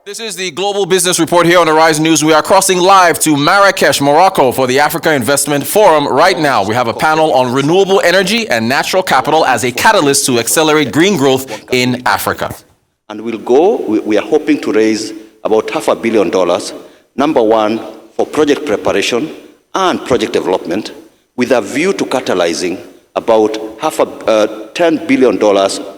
This is the Global Business Report here on Horizon News. We are crossing live to Marrakesh, Morocco for the Africa Investment Forum right now. We have a panel on renewable energy and natural capital as a catalyst to accelerate green growth in Africa. And we are hoping to raise about $500 million, number one, for project preparation and project development, with a view to catalyzing about $10 billion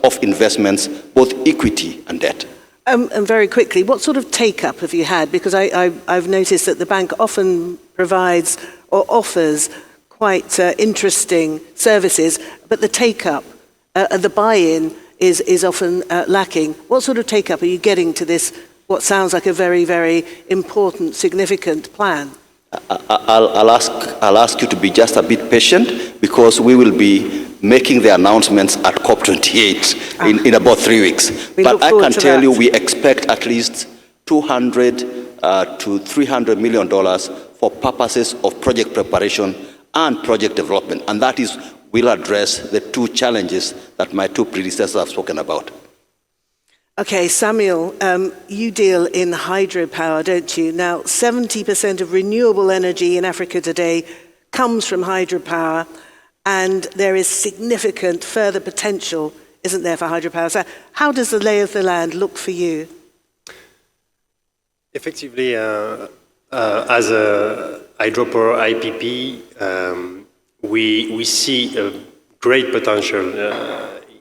of investments, both equity and debt. And very quickly, what sort of take-up have you had? Because I've noticed that the bank often provides or offers quite interesting services, but the take-up, the buy-in is often lacking. What sort of take-up are you getting to this, what sounds like a very, very important, significant plan? I'll ask you to be just a bit patient, because we will be making the announcements at COP28 in about 3 weeks. But I can tell you we expect at least $200 to $300 million for purposes of project preparation and project development. And that will address the two challenges that my two predecessors have spoken about. Okay, Samuel, you deal in hydropower, don't you? Now, 70% of renewable energy in Africa today comes from hydropower, and there is significant further potential, isn't there, for hydropower? So how does the lay of the land look for you? Effectively, as a hydropower IPP, we see a great potential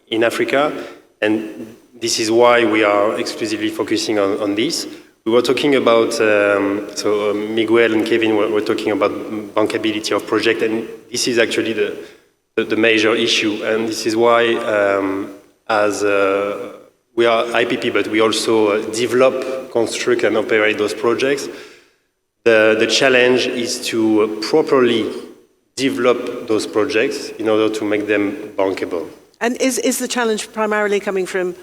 in Africa, and this is why we are exclusively focusing on this. We were talking about, so Miguel and Kevin were talking about bankability of project, and this is actually the major issue. And this is why, as we are IPP, but we also develop, construct, and operate those projects. The challenge is to properly develop those projects in order to make them bankable. And is the challenge primarily coming from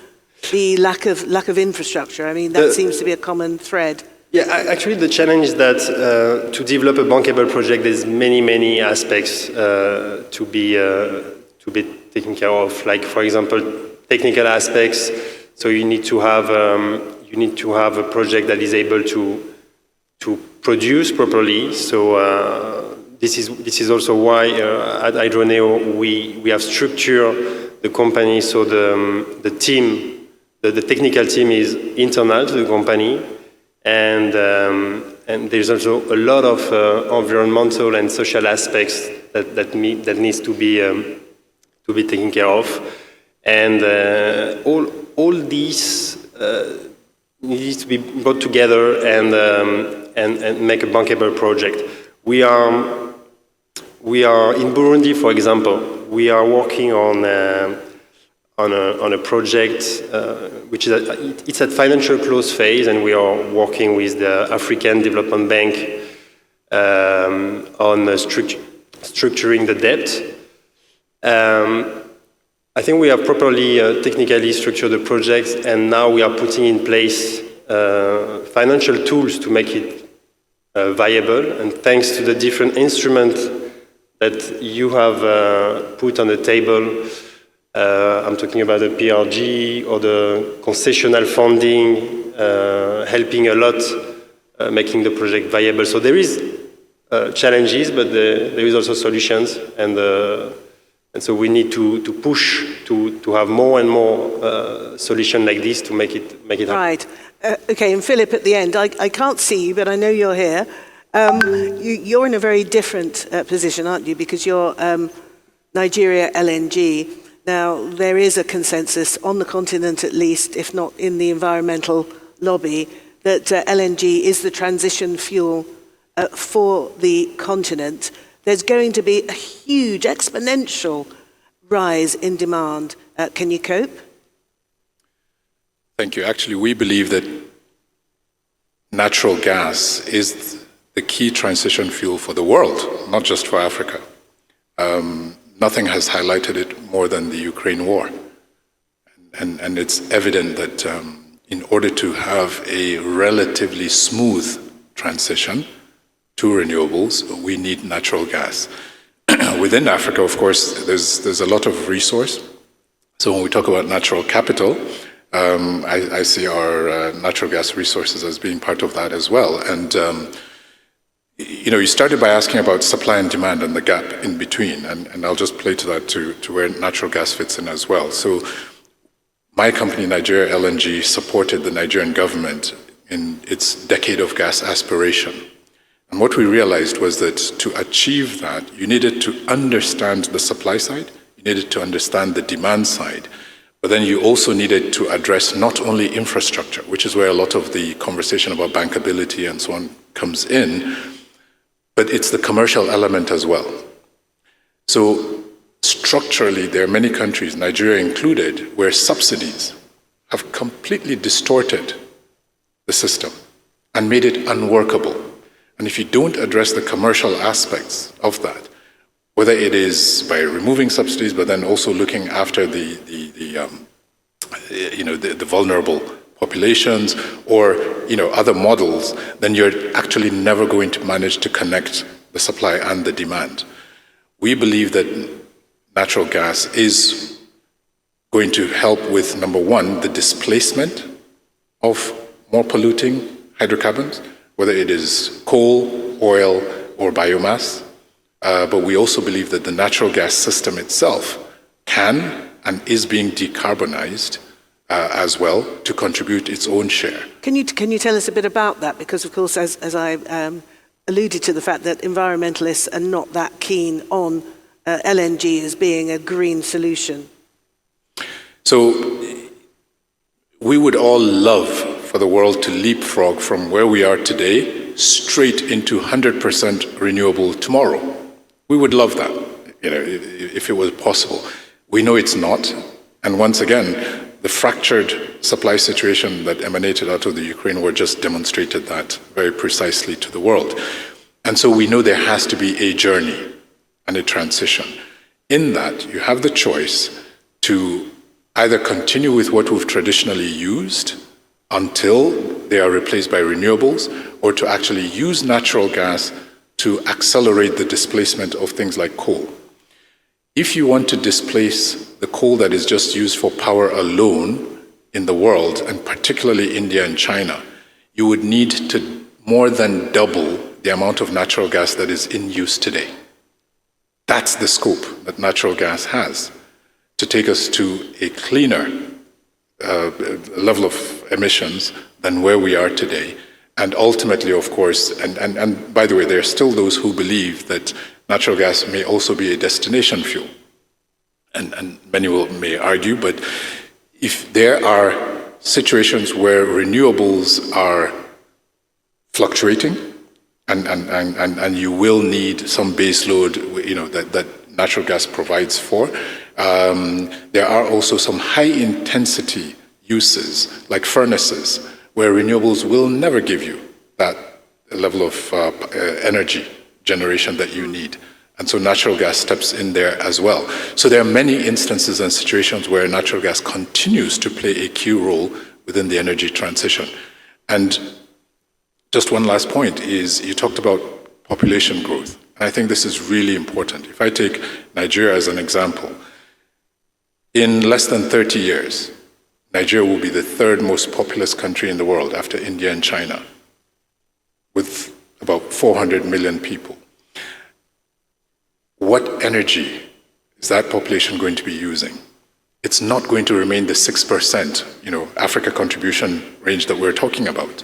the lack of infrastructure? I mean, that seems to be a common thread. Yeah, actually the challenge is that to develop a bankable project, there's many aspects to be taken care of. Like, for example, technical aspects. So you need to have a project that is able to produce properly. So this is also why at Hydroneo we have structured the company so the team. The technical team is internal to the company, and there's also a lot of environmental and social aspects that needs to be taken care of, and all these needs to be brought together and make a bankable project. We are in Burundi, for example. We are working on a project which is it's at financial close phase, and we are working with the African Development Bank on structuring the debt. I think we have properly technically structured the project, and now we are putting in place financial tools to make it viable. And thanks to the different instruments that you have put on the table, I'm talking about the PRG or the concessional funding, helping a lot, making the project viable. So there is challenges, but there is also solutions, and so we need to push to have more and more solutions like this to make it happen. Right. Okay, and Philip at the end. I can't see you, but I know you're here. You're in a very different position, aren't you? Because you're Nigeria LNG. Now, there is a consensus on the continent, at least, if not in the environmental lobby, that LNG is the transition fuel for the continent. There's going to be a huge exponential rise in demand. Can you cope? Thank you. Actually, we believe that natural gas is the key transition fuel for the world, not just for Africa. Nothing has highlighted it more than the Ukraine war. And it's evident that in order to have a relatively smooth transition to renewables, we need natural gas. Within Africa, of course, there's a lot of resource. So when we talk about natural capital, I see our natural gas resources as being part of that as well. And you started by asking about supply and demand and the gap in between, and I'll just play to that to where natural gas fits in as well. So my company, Nigeria LNG, supported the Nigerian government in its decade of gas aspiration. And what we realized was that to achieve that, you needed to understand the supply side, you needed to understand the demand side, but then you also needed to address not only infrastructure, which is where a lot of the conversation about bankability and so on comes in, but it's the commercial element as well. So structurally, there are many countries, Nigeria included, where subsidies have completely distorted the system and made it unworkable. And if you don't address the commercial aspects of that, whether it is by removing subsidies, but then also looking after the vulnerable populations or other models, then you're actually never going to manage to connect the supply and the demand. We believe that natural gas is going to help with, number one, the displacement of more polluting hydrocarbons, whether it is coal, oil, or biomass. But we also believe that the natural gas system itself can and is being decarbonized as well to contribute its own share. Can you tell us a bit about that? Because, of course, as I alluded to the fact that environmentalists are not that keen on LNG as being a green solution. So we would all love for the world to leapfrog from where we are today straight into 100% renewable tomorrow. We would love that, if it was possible. We know it's not. And once again, the fractured supply situation that emanated out of the Ukraine war just demonstrated that very precisely to the world. And so we know there has to be a journey and a transition. In that, you have the choice to either continue with what we've traditionally used until they are replaced by renewables, or to actually use natural gas to accelerate the displacement of things like coal. If you want to displace the coal that is just used for power alone in the world, and particularly India and China, you would need to more than double the amount of natural gas that is in use today. That's the scope that natural gas has to take us to a cleaner level of emissions than where we are today. And ultimately, of course, and by the way, there are still those who believe that natural gas may also be a destination fuel. And many may argue, but if there are situations where renewables are fluctuating, and you will need some base load, that natural gas provides for, there are also some high-intensity uses, like furnaces, where renewables will never give you that level of energy generation that you need. And so natural gas steps in there as well. So there are many instances and situations where natural gas continues to play a key role within the energy transition. And just one last point is, you talked about population growth. And I think this is really important. If I take Nigeria as an example, in less than 30 years, Nigeria will be the third most populous country in the world after India and China, with about 400 million people. What energy is that population going to be using? It's not going to remain the 6%, Africa contribution range that we're talking about.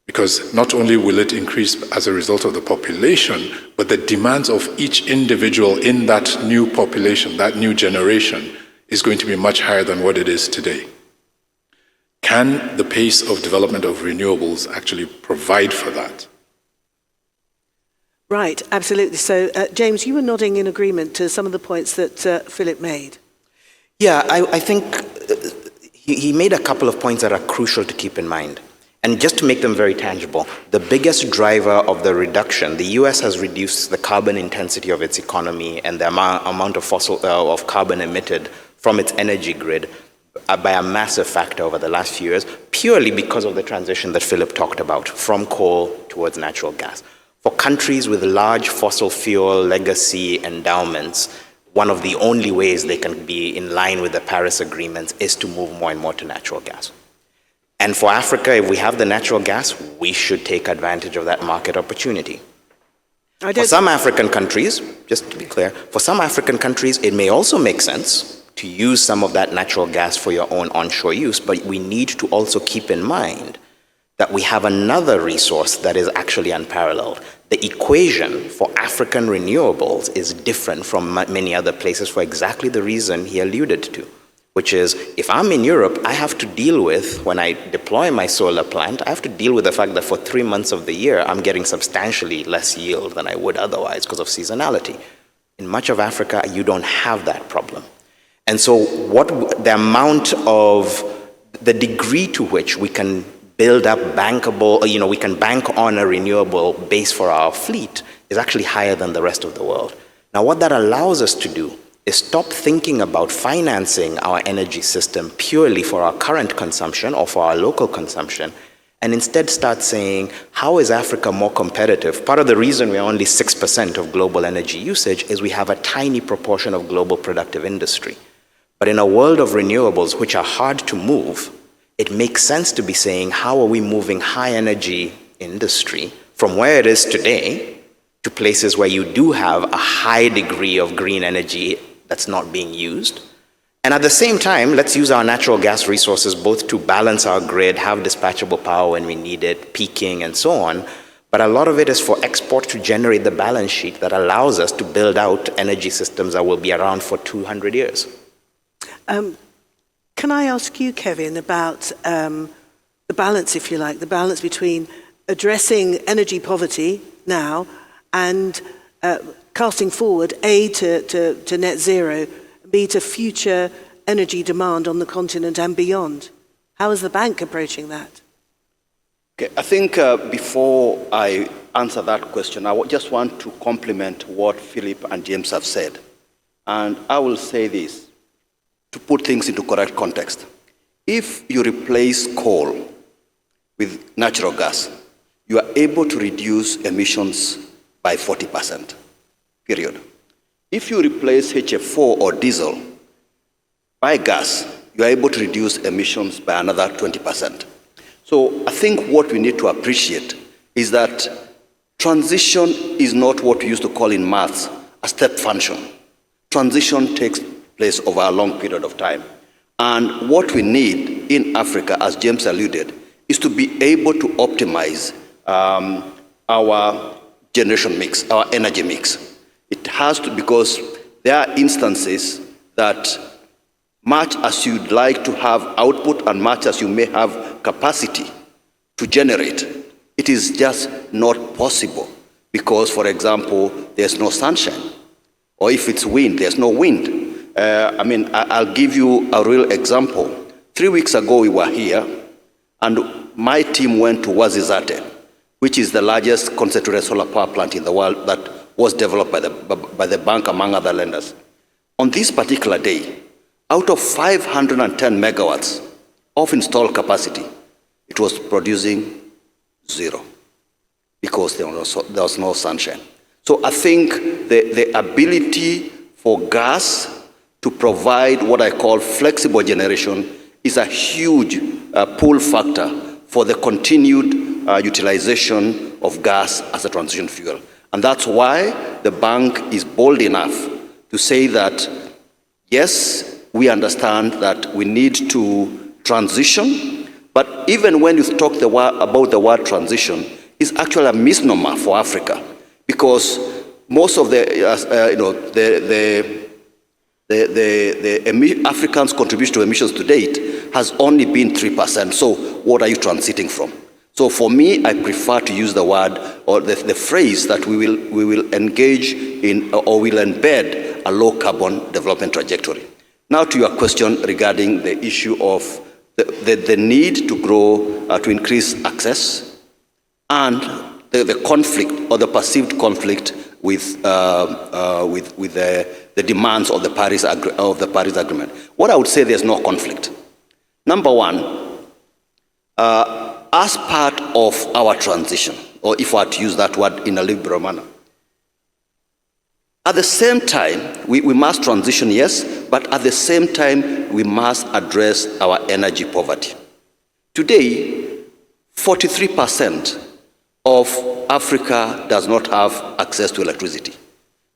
Because not only will it increase as a result of the population, but the demands of each individual in that new population, that new generation, is going to be much higher than what it is today. Can the pace of development of renewables actually provide for that? Right, absolutely. So, James, you were nodding in agreement to some of the points that Philip made. Yeah, I think he made a couple of points that are crucial to keep in mind. And just to make them very tangible, the biggest driver of the reduction, the US has reduced the carbon intensity of its economy and the amount of carbon emitted from its energy grid by a massive factor over the last few years, purely because of the transition that Philip talked about, from coal towards natural gas. For countries with large fossil fuel legacy endowments, one of the only ways they can be in line with the Paris agreements is to move more and more to natural gas. And for Africa, if we have the natural gas, we should take advantage of that market opportunity. For some African countries, just to be clear, for some African countries, it may also make sense to use some of that natural gas for your own onshore use, but we need to also keep in mind that we have another resource that is actually unparalleled. The equation for African renewables is different from many other places for exactly the reason he alluded to, which is if I'm in Europe, I have to deal with, when I deploy my solar plant, I have to deal with the fact that for 3 months of the year, I'm getting substantially less yield than I would otherwise because of seasonality. In much of Africa, you don't have that problem. And so the amount of, the degree to which we can build up bankable, we can bank on a renewable base for our fleet is actually higher than the rest of the world. Now, what that allows us to do is stop thinking about financing our energy system purely for our current consumption or for our local consumption, and instead start saying, how is Africa more competitive? Part of the reason we're only 6% of global energy usage is we have a tiny proportion of global productive industry. But in a world of renewables, which are hard to move, it makes sense to be saying, how are we moving high energy industry from where it is today to places where you do have a high degree of green energy that's not being used? And at the same time, let's use our natural gas resources both to balance our grid, have dispatchable power when we need it, peaking and so on. But a lot of it is for export to generate the balance sheet that allows us to build out energy systems that will be around for 200 years. Can I ask you, Kevin, about the balance, if you like, the balance between addressing energy poverty now and casting forward, A, to net zero, B, to future energy demand on the continent and beyond? How is the bank approaching that? Okay, I think before I answer that question, I just want to complement what Philip and James have said. And I will say this, to put things into correct context. If you replace coal with natural gas, you are able to reduce emissions by 40%, period. If you replace HF4 or diesel by gas, you are able to reduce emissions by another 20%. So I think what we need to appreciate is that transition is not what we used to call in maths a step function. Transition takes place over a long period of time. And what we need in Africa, as James alluded, is to be able to optimize our generation mix, our energy mix. It has to, because there are instances that much as you'd like to have output and much as you may have capacity to generate, it is just not possible because, for example, there's no sunshine. Or if it's wind, there's no wind. I'll give you a real example. 3 weeks ago, we were here, and my team went to Wazizate, which is the largest concentrated solar power plant in the world that was developed by the bank, among other lenders. On this particular day, out of 510 megawatts of installed capacity, it was producing 0 because there was no sunshine. So I think the ability for gas to provide what I call flexible generation is a huge pull factor for the continued utilization of gas as a transition fuel. And that's why the bank is bold enough to say that, yes, we understand that we need to transition, but even when you talk about the word transition, it's actually a misnomer for Africa, because most of the Africans' contribution to emissions to date has only been 3%. So what are you transiting from? So for me, I prefer to use the word or the phrase that we will engage in or will embed a low carbon development trajectory. Now to your question regarding the issue of the need to grow, to increase access, and the conflict or the perceived conflict with the demands of the Paris Agreement. What I would say, there's no conflict. Number one, as part of our transition, or if I were to use that word in a liberal manner, At the same time, we must transition, yes, but at the same time, we must address our energy poverty. Today, 43% of Africa does not have access to electricity,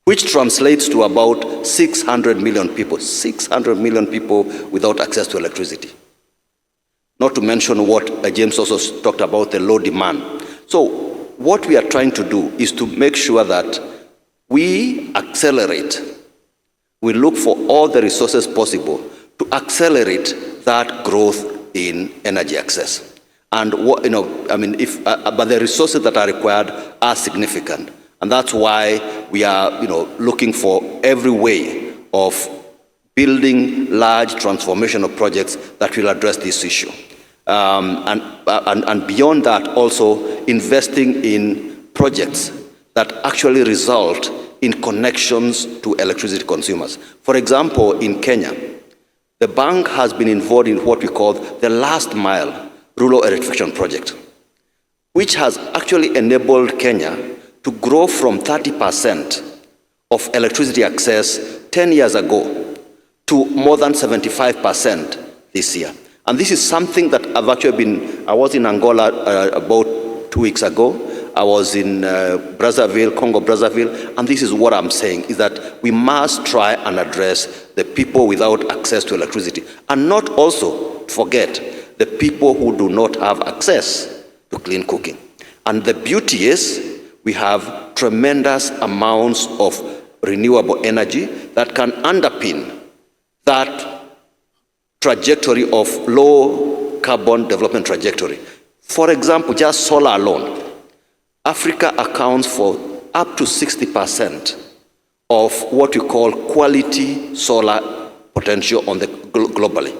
which translates to about 600 million people, 600 million people without access to electricity. Not to mention what James also talked about, the low demand. So what we are trying to do is to make sure that we accelerate, we look for all the resources possible to accelerate that growth in energy access. And what, but the resources that are required are significant. And that's why we are, looking for every way of building large transformational projects that will address this issue. And beyond that, also investing in projects that actually result in connections to electricity consumers. For example, in Kenya, the bank has been involved in what we call the last mile rural electrification project, which has actually enabled Kenya to grow from 30% of electricity access 10 years ago to more than 75% this year. And this is something that I've actually been, I was in Angola about 2 weeks ago. I was in Brazzaville, Congo-Brazzaville, and this is what I'm saying, is that we must try and address the people without access to electricity, and not also forget the people who do not have access to clean cooking. And the beauty is we have tremendous amounts of renewable energy that can underpin that trajectory of low carbon development trajectory. For example, just solar alone, Africa accounts for up to 60% of what we call quality solar potential on the globally.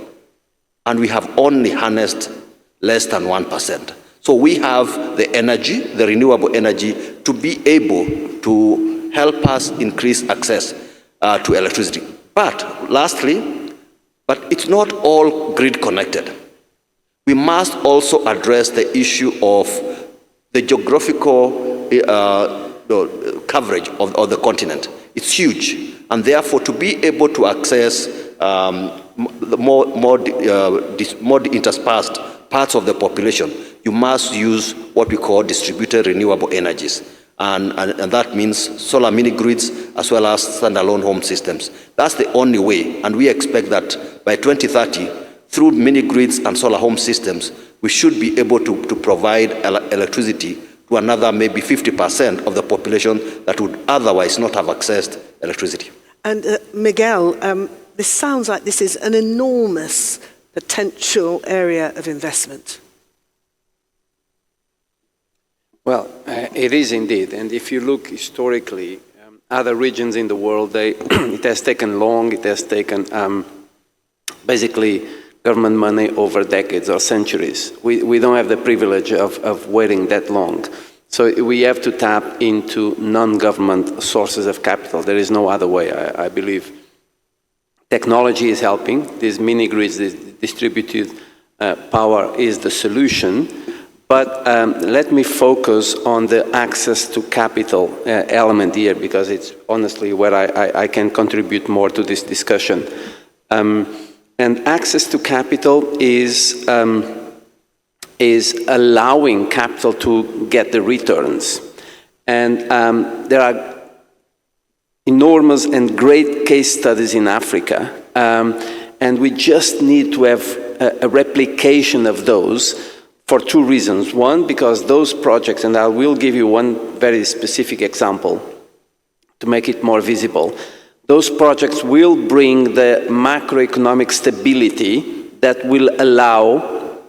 And we have only harnessed less than 1%. So we have the energy, the renewable energy, to be able to help us increase access to electricity. But lastly, but it's not all grid connected. We must also address the issue of the geographical coverage of the continent. It's huge, and therefore to be able to access more interspersed parts of the population, you must use what we call distributed renewable energies. And that means solar mini-grids as well as standalone home systems. That's the only way, and we expect that by 2030, through mini-grids and solar home systems, we should be able to provide electricity to another maybe 50% of the population that would otherwise not have accessed electricity. And Miguel, this sounds like this is an enormous potential area of investment. Well, it is indeed. And if you look historically, other regions in the world, it has taken long, it has taken basically government money over decades or centuries. We don't have the privilege of waiting that long. So we have to tap into non-government sources of capital. There is no other way, I believe. Technology is helping. These mini-grids, this distributed power is the solution. But let me focus on the access to capital element here, because it's honestly where I can contribute more to this discussion. And access to capital is allowing capital to get the returns. And there are enormous and great case studies in Africa, and we just need to have a replication of those for two reasons. One, because those projects, and I will give you one very specific example to make it more visible, those projects will bring the macroeconomic stability that will allow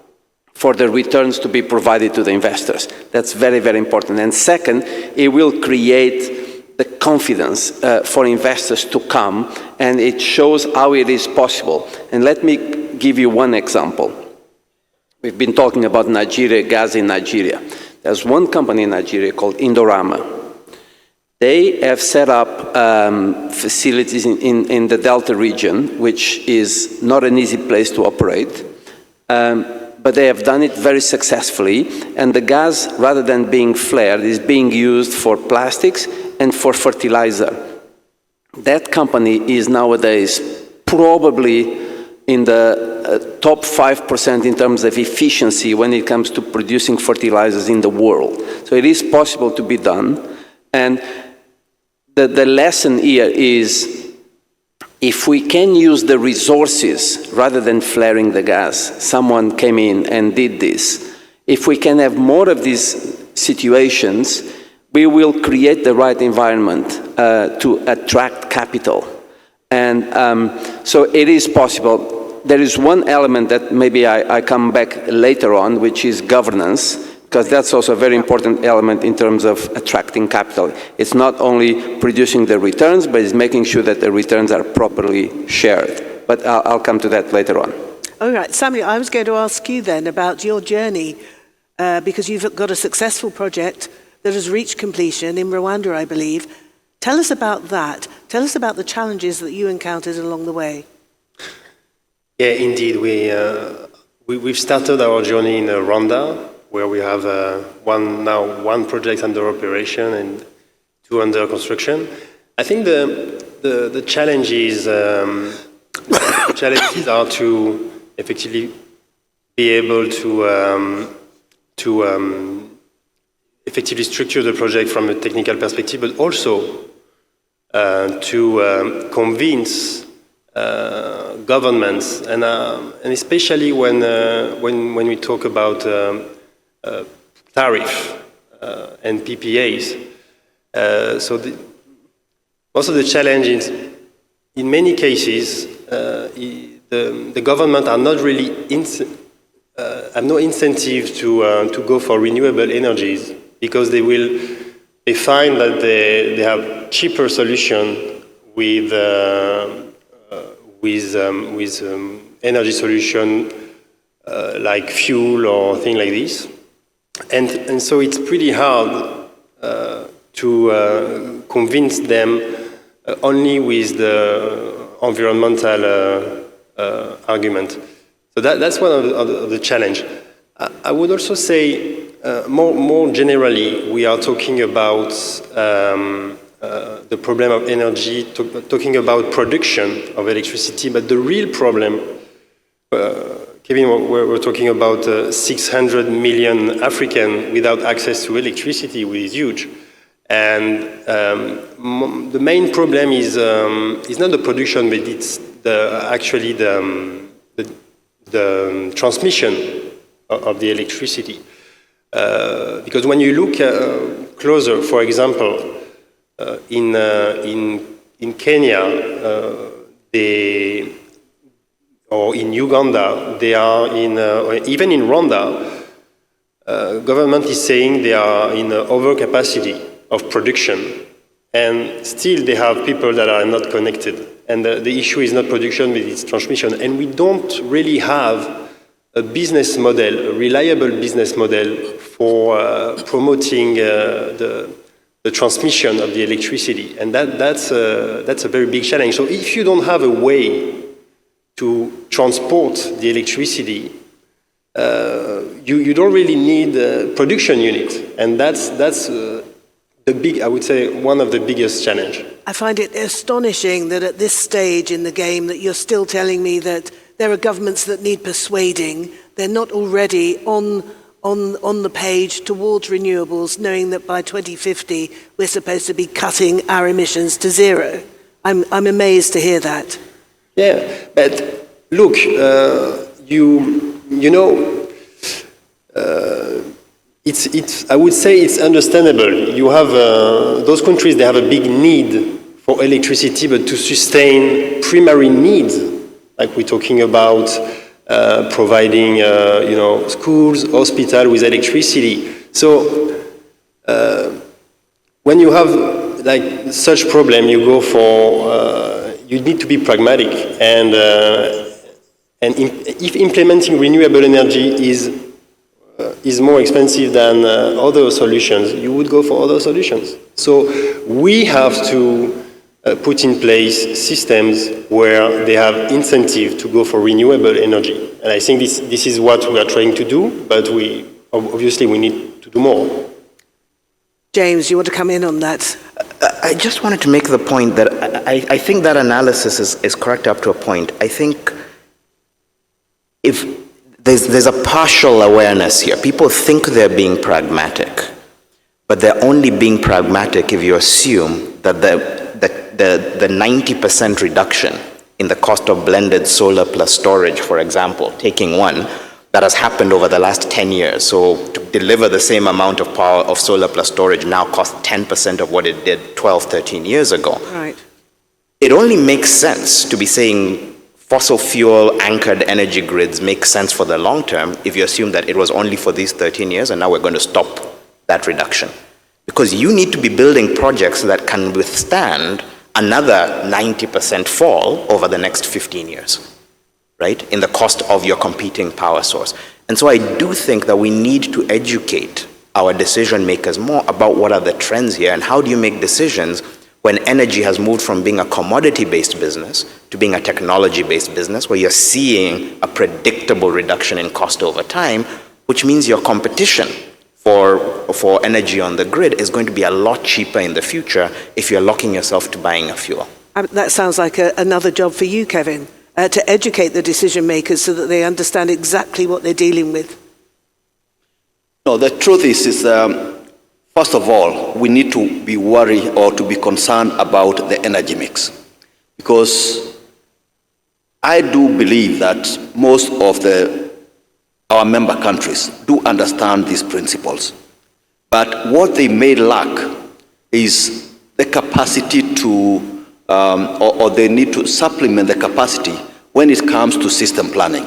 for the returns to be provided to the investors. That's very, very important. And second, it will create the confidence for investors to come, and it shows how it is possible. And let me give you one example. We've been talking about Nigeria, gas in Nigeria. There's one company in Nigeria called Indorama. They have set up facilities in the Delta region, which is not an easy place to operate, but they have done it very successfully, and the gas, rather than being flared, is being used for plastics and for fertilizer. that company is nowadays probably in the top 5% in terms of efficiency when it comes to producing fertilizers in the world. So it is possible to be done. And the lesson here is, if we can use the resources rather than flaring the gas, someone came in and did this. If we can have more of these situations, we will create the right environment to attract capital. And so it is possible. There is one element that maybe I come back later on, which is governance, because that's also a very important element in terms of attracting capital. It's not only producing the returns, but it's making sure that the returns are properly shared. But I'll come to that later on. All right, Samuel, I was going to ask you then about your journey, because you've got a successful project that has reached completion in Rwanda, I believe. Tell us about that. Tell us about the challenges that you encountered along the way. Yeah, indeed. We've started our journey in Rwanda, where we have one project under operation and 2 under construction. I think the challenges are to effectively be able to effectively structure the project from a technical perspective, but also to convince governments, and especially when we talk about tariff and PPAs. Most of the challenge is, in many cases, the government are not really have no incentive to go for renewable energies, because they find that they have cheaper solution with energy solution like fuel or thing like this, and so it's pretty hard to convince them only with the environmental argument. So that's one of the challenge. I would also say, more generally, we are talking about the problem of energy, talking about production of electricity, but the real problem, Kevin, we're talking about 600 million Africans without access to electricity, which is huge. And the main problem is not the production, but it's actually the transmission of the electricity. Because when you look closer, for example, in Kenya, or in Uganda, they are even in Rwanda, government is saying they are in overcapacity of production, and still they have people that are not connected. And the issue is not production, but it's transmission. And we don't really have a business model, a reliable business model for promoting the transmission of the electricity. And that's a very big challenge. So if you don't have a way to transport the electricity, you don't really need a production unit. And that's I would say, one of the biggest challenge. I find it astonishing that at this stage in the game that you're still telling me that there are governments that need persuading. They're not already on the page towards renewables, knowing that by 2050 we're supposed to be cutting our emissions to zero. I'm amazed to hear that. Yeah, but look, you know. I would say it's understandable. You have those countries, they have a big need for electricity, but to sustain primary needs, like we're talking about providing, schools, hospitals with electricity. So when you have like such problem, you go for, you need to be pragmatic, and if implementing renewable energy is more expensive than other solutions, you would go for other solutions. So we have to put in place systems where they have incentive to go for renewable energy. And I think this is what we are trying to do, but obviously we need to do more. James, you want to come in on that? I just wanted to make the point that I think that analysis is correct up to a point. I think if there's a partial awareness here. People think they're being pragmatic, but they're only being pragmatic if you assume that the 90% reduction in the cost of blended solar plus storage, for example, taking one, that has happened over the last 10 years. So to deliver the same amount of power of solar plus storage now costs 10% of what it did 12, 13 years ago. Right. It only makes sense to be saying fossil fuel anchored energy grids make sense for the long term if you assume that it was only for these 13 years and now we're going to stop that reduction. Because you need to be building projects that can withstand another 90% fall over the next 15 years. Right, in the cost of your competing power source. And so I do think that we need to educate our decision makers more about what are the trends here and how do you make decisions when energy has moved from being a commodity-based business to being a technology-based business where you're seeing a predictable reduction in cost over time, which means your competition for energy on the grid is going to be a lot cheaper in the future if you're locking yourself to buying a fuel. That sounds like another job for you, Kevin. To educate the decision makers so that they understand exactly what they're dealing with? No, the truth is first of all, we need to be worried or to be concerned about the energy mix. Because I do believe that most of our member countries do understand these principles. But what they may lack is the capacity to or they need to supplement the capacity when it comes to system planning.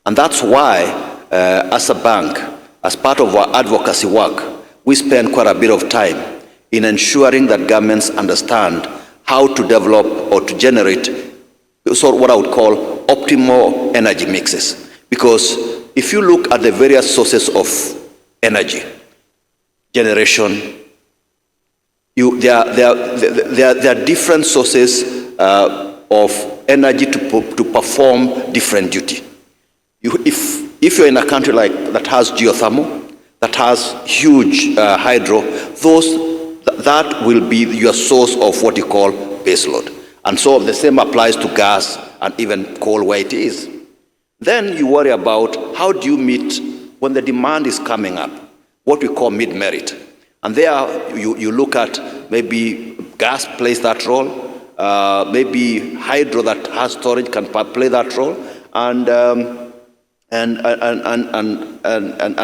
And that's why, as a bank, as part of our advocacy work, we spend quite a bit of time in ensuring that governments understand how to develop or to generate what I would call optimal energy mixes. Because if you look at the various sources of energy, generation, there are different sources of energy to perform different duty. If you're in a country that has geothermal, that has huge hydro, that will be your source of what you call baseload. And so the same applies to gas and even coal where it is. Then you worry about how do you meet when the demand is coming up, what we call mid-merit. And there you look at maybe gas plays that role, maybe hydro that has storage can play that role, and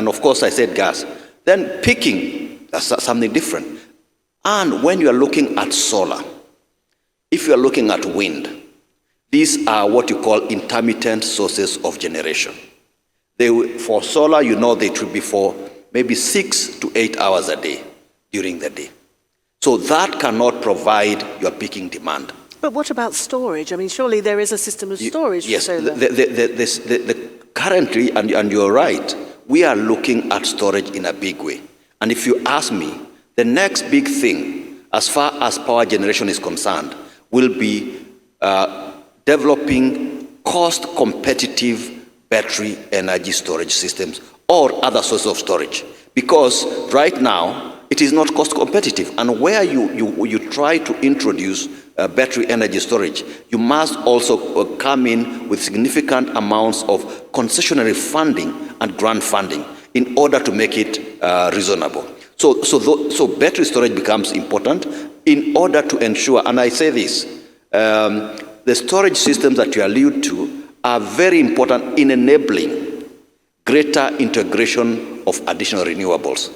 of course I said gas. Then picking, that's something different. And when you are looking at solar, if you are looking at wind, these are what you call intermittent sources of generation. For solar, they should be for maybe 6 to 8 hours a day during the day. So that cannot provide your peaking demand. But what about storage? I mean, surely there is a system of storage yes, for solar. Currently, and you're right, we are looking at storage in a big way. And if you ask me, the next big thing, as far as power generation is concerned, will be developing cost-competitive battery energy storage systems or other sources of storage. Because right now, it is not cost competitive. And where you try to introduce battery energy storage, you must also come in with significant amounts of concessionary funding and grant funding in order to make it reasonable. So battery storage becomes important in order to ensure, and I say this, the storage systems that you allude to are very important in enabling greater integration of additional renewables.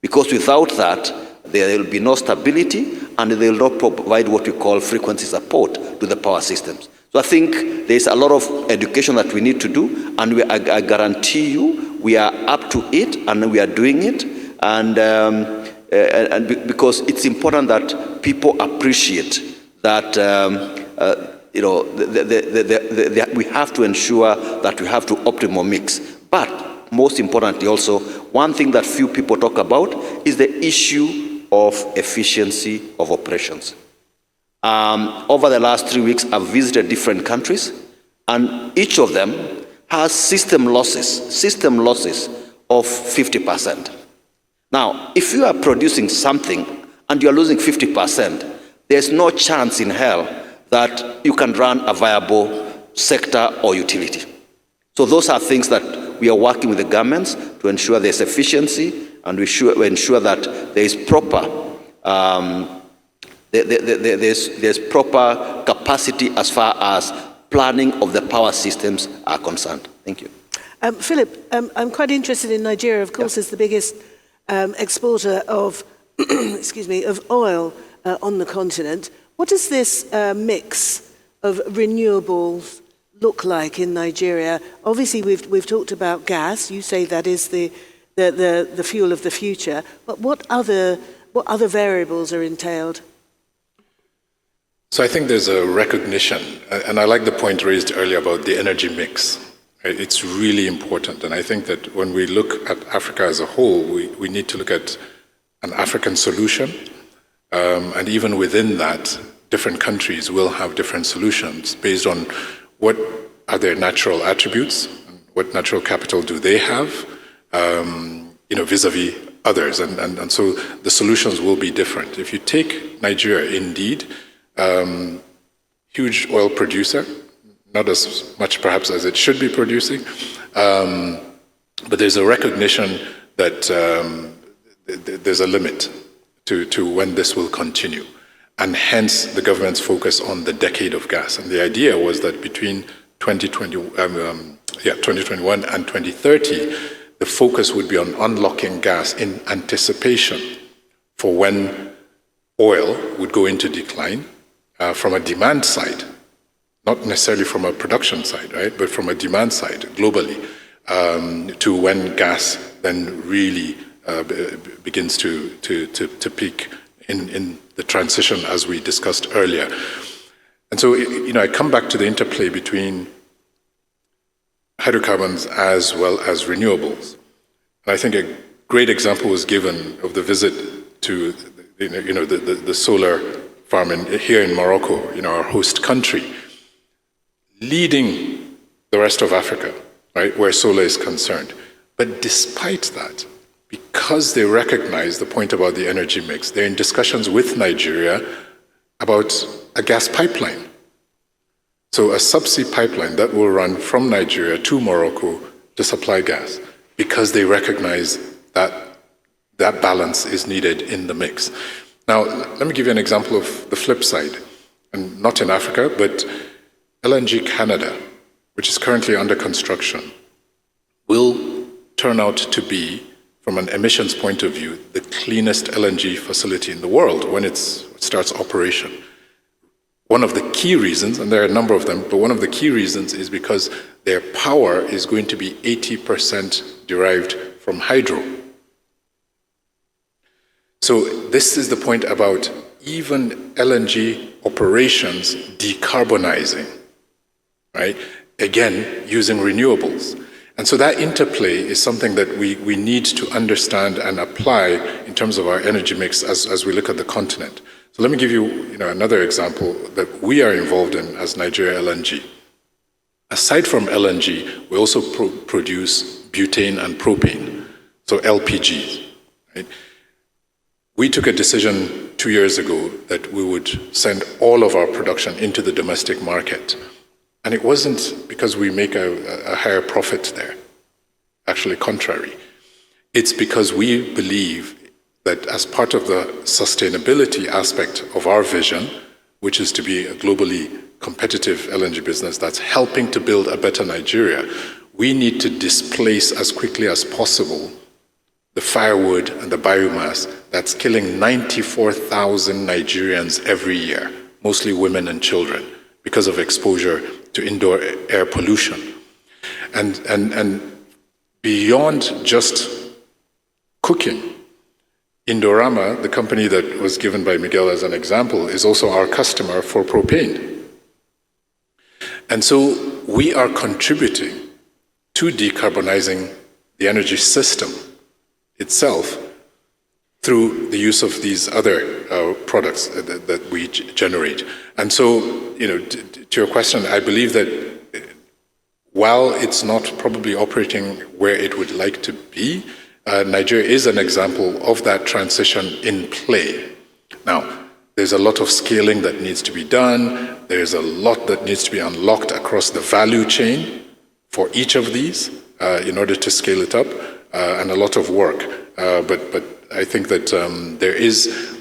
Because without that, there will be no stability and they will not provide what we call frequency support to the power systems. So I think there's a lot of education that we need to do, and I guarantee you we are up to it and we are doing it. And because it's important that people appreciate that we have to ensure that we have to optimal mix. But most importantly also, one thing that few people talk about is the issue of efficiency of operations. Over the last 3 weeks, I've visited different countries, and each of them has system losses of 50%. Now, if you are producing something and you're losing 50%, there's no chance in hell that you can run a viable sector or utility. So those are things that we are working with the governments to ensure there's efficiency, and we ensure that there is proper there's proper capacity as far as planning of the power systems are concerned. Thank you. Philip, I'm quite interested in Nigeria, of course, as the biggest exporter of, excuse me, of oil on the continent. What does this mix of renewables look like in Nigeria? Obviously, we've talked about gas. You say that is the fuel of the future. But what other variables are entailed? So I think there's a recognition, and I like the point raised earlier about the energy mix. It's really important, and I think that when we look at Africa as a whole, we need to look at an African solution, and even within that, different countries will have different solutions based on what are their natural attributes, what natural capital do they have, vis-a-vis others, and so the solutions will be different. If you take Nigeria, indeed, huge oil producer, not as much perhaps as it should be producing, but there's a recognition that there's a limit to when this will continue, and hence the government's focus on the decade of gas. And the idea was that between 2021 and 2030, the focus would be on unlocking gas in anticipation for when oil would go into decline from a demand side, not necessarily from a production side, right, but from a demand side globally, to when gas then really begins to peak in the transition as we discussed earlier. And so, I come back to the interplay between hydrocarbons as well as renewables. And I think a great example was given of the visit to the solar farm here in Morocco, our host country, leading the rest of Africa, right, where solar is concerned. But despite that, because they recognize the point about the energy mix, they're in discussions with Nigeria about a gas pipeline. So a subsea pipeline that will run from Nigeria to Morocco to supply gas, because they recognize that that balance is needed in the mix. Now, let me give you an example of the flip side, and not in Africa, but LNG Canada, which is currently under construction, will turn out to be, from an emissions point of view, the cleanest LNG facility in the world when it starts operation. One of the key reasons, and there are a number of them, but one of the key reasons is because their power is going to be 80% derived from hydro. So this is the point about even LNG operations decarbonizing, right? Again, using renewables. And so that interplay is something that we need to understand and apply in terms of our energy mix as we look at the continent. So let me give you, another example that we are involved in as Nigeria LNG. Aside from LNG, we also produce butane and propane, so LPG, right? We took a decision 2 years ago that we would send all of our production into the domestic market. And it wasn't because we make a higher profit there. Actually, contrary. It's because we believe that as part of the sustainability aspect of our vision, which is to be a globally competitive LNG business that's helping to build a better Nigeria, we need to displace as quickly as possible the firewood and the biomass that's killing 94,000 Nigerians every year, mostly women and children, because of exposure to indoor air pollution. And beyond just cooking, Indorama, the company that was given by Miguel as an example, is also our customer for propane. And so we are contributing to decarbonizing the energy system itself through the use of these other products that we generate. And so, to your question, I believe that while it's not probably operating where it would like to be, Nigeria is an example of that transition in play. Now, There's a lot of scaling that needs to be done. There's a lot that needs to be unlocked across the value chain for each of these in order to scale it up, and a lot of work. But I think that there is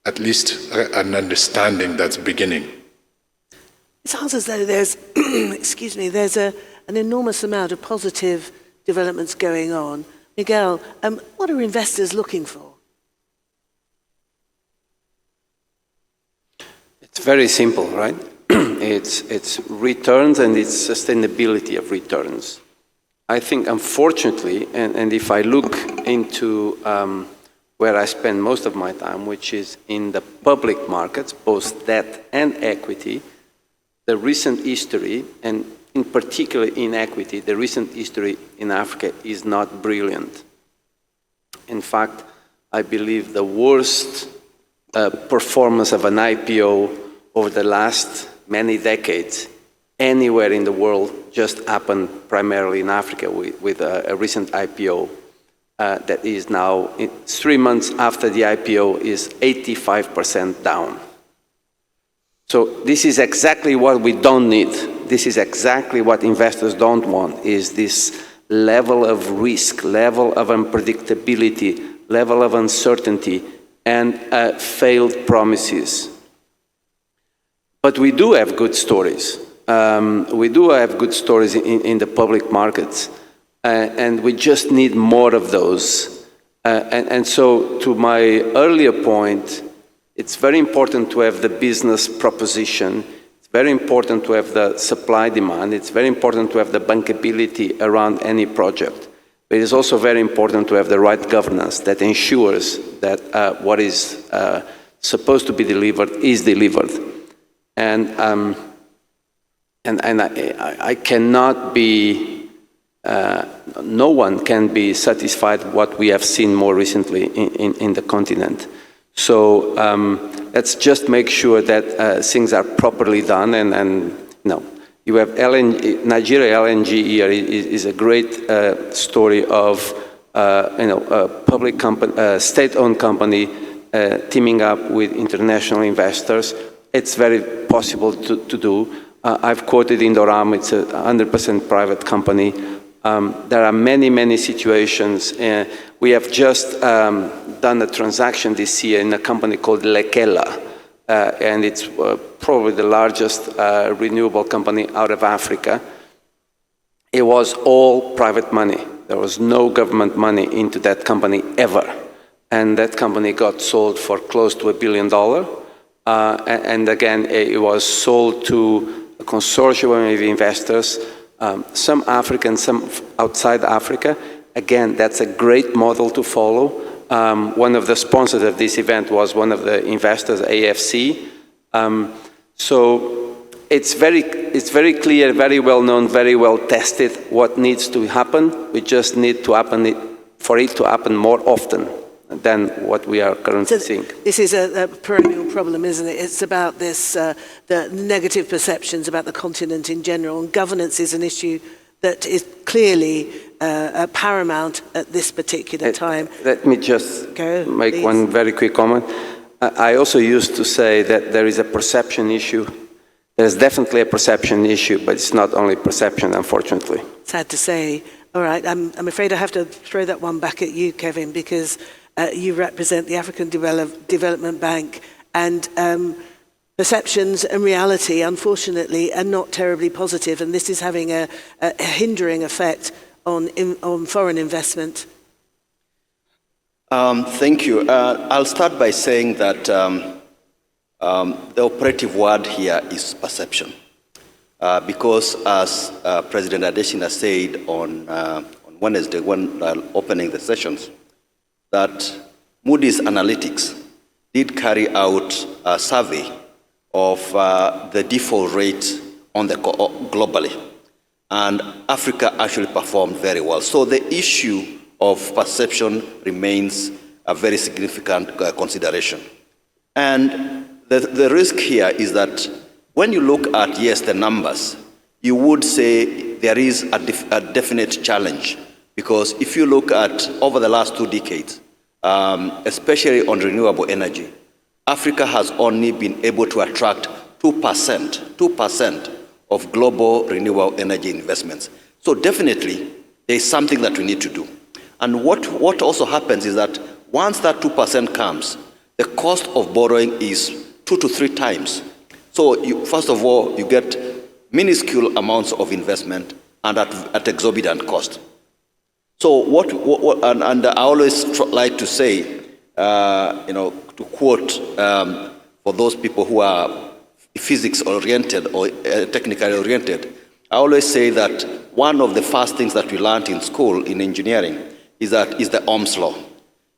at least an understanding that's beginning. It sounds as though there's, excuse me, there's an enormous amount of positive developments going on. Miguel, what are investors looking for? It's very simple, right? It's returns and it's sustainability of returns. I think, unfortunately, and if I look into where I spend most of my time, which is in the public markets, both debt and equity, the recent history, and in particular in equity, the recent history in Africa is not brilliant. In fact, I believe the worst performance of an IPO over the last many decades anywhere in the world just happened primarily in Africa with a recent IPO that is now, 3 months after the IPO, is 85% down. So this is exactly what we don't need. This is exactly what investors don't want, is this level of risk, level of unpredictability, level of uncertainty, and failed promises. But we do have good stories. We do have good stories in the public markets, and we just need more of those. And so to my earlier point, it's very important to have the business proposition. It's very important to have the supply demand. It's very important to have the bankability around any project. But it is also very important to have the right governance that ensures that what is supposed to be delivered is delivered. And I cannot be, no one can be satisfied what we have seen more recently in the continent. So let's just make sure that things are properly done. And no, you have Nigeria LNG here is a great story of a public company, state-owned company teaming up with international investors. It's very possible to do. I've quoted Indoram, it's a 100% private company. There are many, many situations. We have just done a transaction this year in a company called Lekela, and it's probably the largest renewable company out of Africa. It was all private money. There was no government money into that company ever. And that company got sold for close to $1 billion. And again, it was sold to a consortium of investors, some African, some outside Africa. Again, that's a great model to follow. One of the sponsors of this event was one of the investors, AFC. So it's very clear, very well known, very well tested what needs to happen. We just need to for it to happen more often than what we are currently seeing. This is a perennial problem, isn't it? It's about this, the negative perceptions about the continent in general, and governance is an issue that is clearly paramount at this particular time. Let me just make please. one very quick comment. I also used to say that there is a perception issue. There's definitely a perception issue, but it's not only perception, unfortunately. Sad to say. All right, I'm afraid I have to throw that one back at you, Kevin, because you represent the African Development Bank, and perceptions and reality, unfortunately, are not terribly positive, and this is having a hindering effect on foreign investment. Thank you. I'll start by saying that the operative word here is perception. Because as President Adesina said on Wednesday when opening the sessions, that Moody's Analytics did carry out a survey of the default rate on the globally, and Africa actually performed very well. So the issue of perception remains a very significant consideration. And the risk here is that when you look at, yes, the numbers, you would say there is a definite challenge, because if you look at over the last 2 decades, especially on renewable energy, Africa has only been able to attract 2% of global renewable energy investments. So definitely, there is something that we need to do. And what also happens is that once that 2% comes, the cost of borrowing is 2 to 3 times. So first of all, you get minuscule amounts of investment and at exorbitant cost. So and I always like to say, to quote for those people who are physics-oriented or technically oriented, I always say that one of the first things that we learned in school in engineering is the Ohm's law,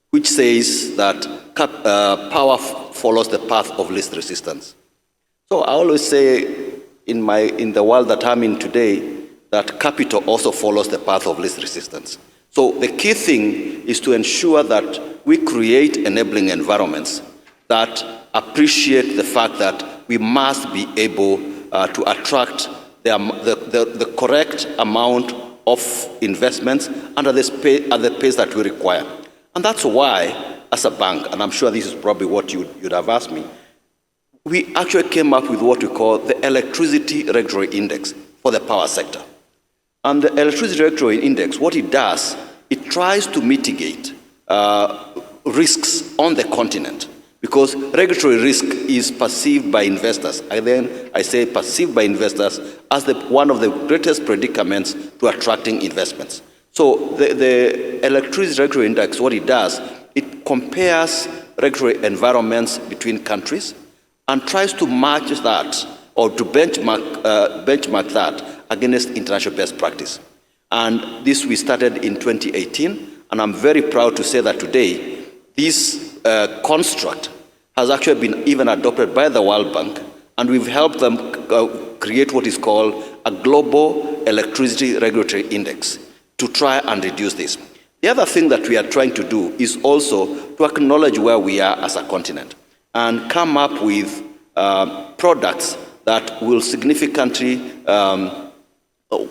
which says that power follows the path of least resistance. So I always say in the world that I'm in today, that capital also follows the path of least resistance. So the key thing is to ensure that we create enabling environments that appreciate the fact that we must be able to attract the correct amount of investments and at the pace that we require. And that's why, as a bank, and I'm sure this is probably what you'd have asked me, we actually came up with what we call the Electricity Regulatory Index for the power sector. And the Electricity Regulatory Index, what it does, it tries to mitigate risks on the continent, because regulatory risk is perceived by investors. And then I say perceived by investors as one of the greatest predicaments to attracting investments. So the Electricity Regulatory Index, what it does, it compares regulatory environments between countries and tries to match that or to benchmark that against international best practice. And this we started in 2018, and I'm very proud to say that today, this construct has actually been even adopted by the World Bank, and we've helped them create what is called a Global Electricity Regulatory Index to try and reduce this. The other thing that we are trying to do is also to acknowledge where we are as a continent and come up with products that will significantly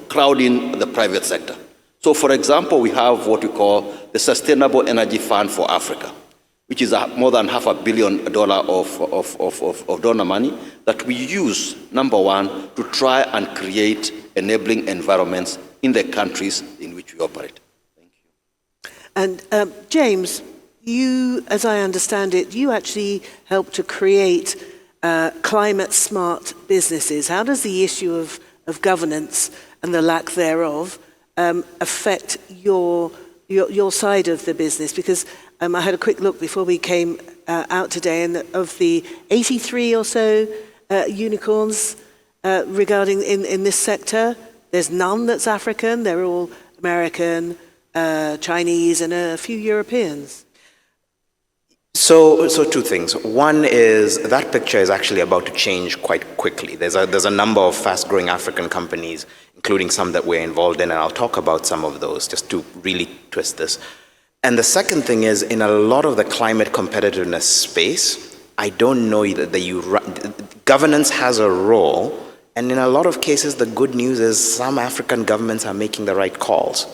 crowd in the private sector. So for example, we have what we call the Sustainable Energy Fund for Africa, which is more than $500 million of donor money that we use, number one, to try and create enabling environments in the countries in which we operate. Thank you. And James, you, as I understand it, you actually helped to create climate-smart businesses. How does the issue of governance and the lack thereof affect your side of the business? Because I had a quick look before we came out today, and of the 83 or so unicorns regarding in this sector, there's none that's African. They're all American, Chinese, and a few Europeans. So two things. One is that picture is actually about to change quite quickly. There's a number of fast-growing African companies, including some that we're involved in, and I'll talk about some of those just to really twist this. And the second thing is, in a lot of the climate competitiveness space, I don't know that governance has a role, and in a lot of cases, the good news is some African governments are making the right calls.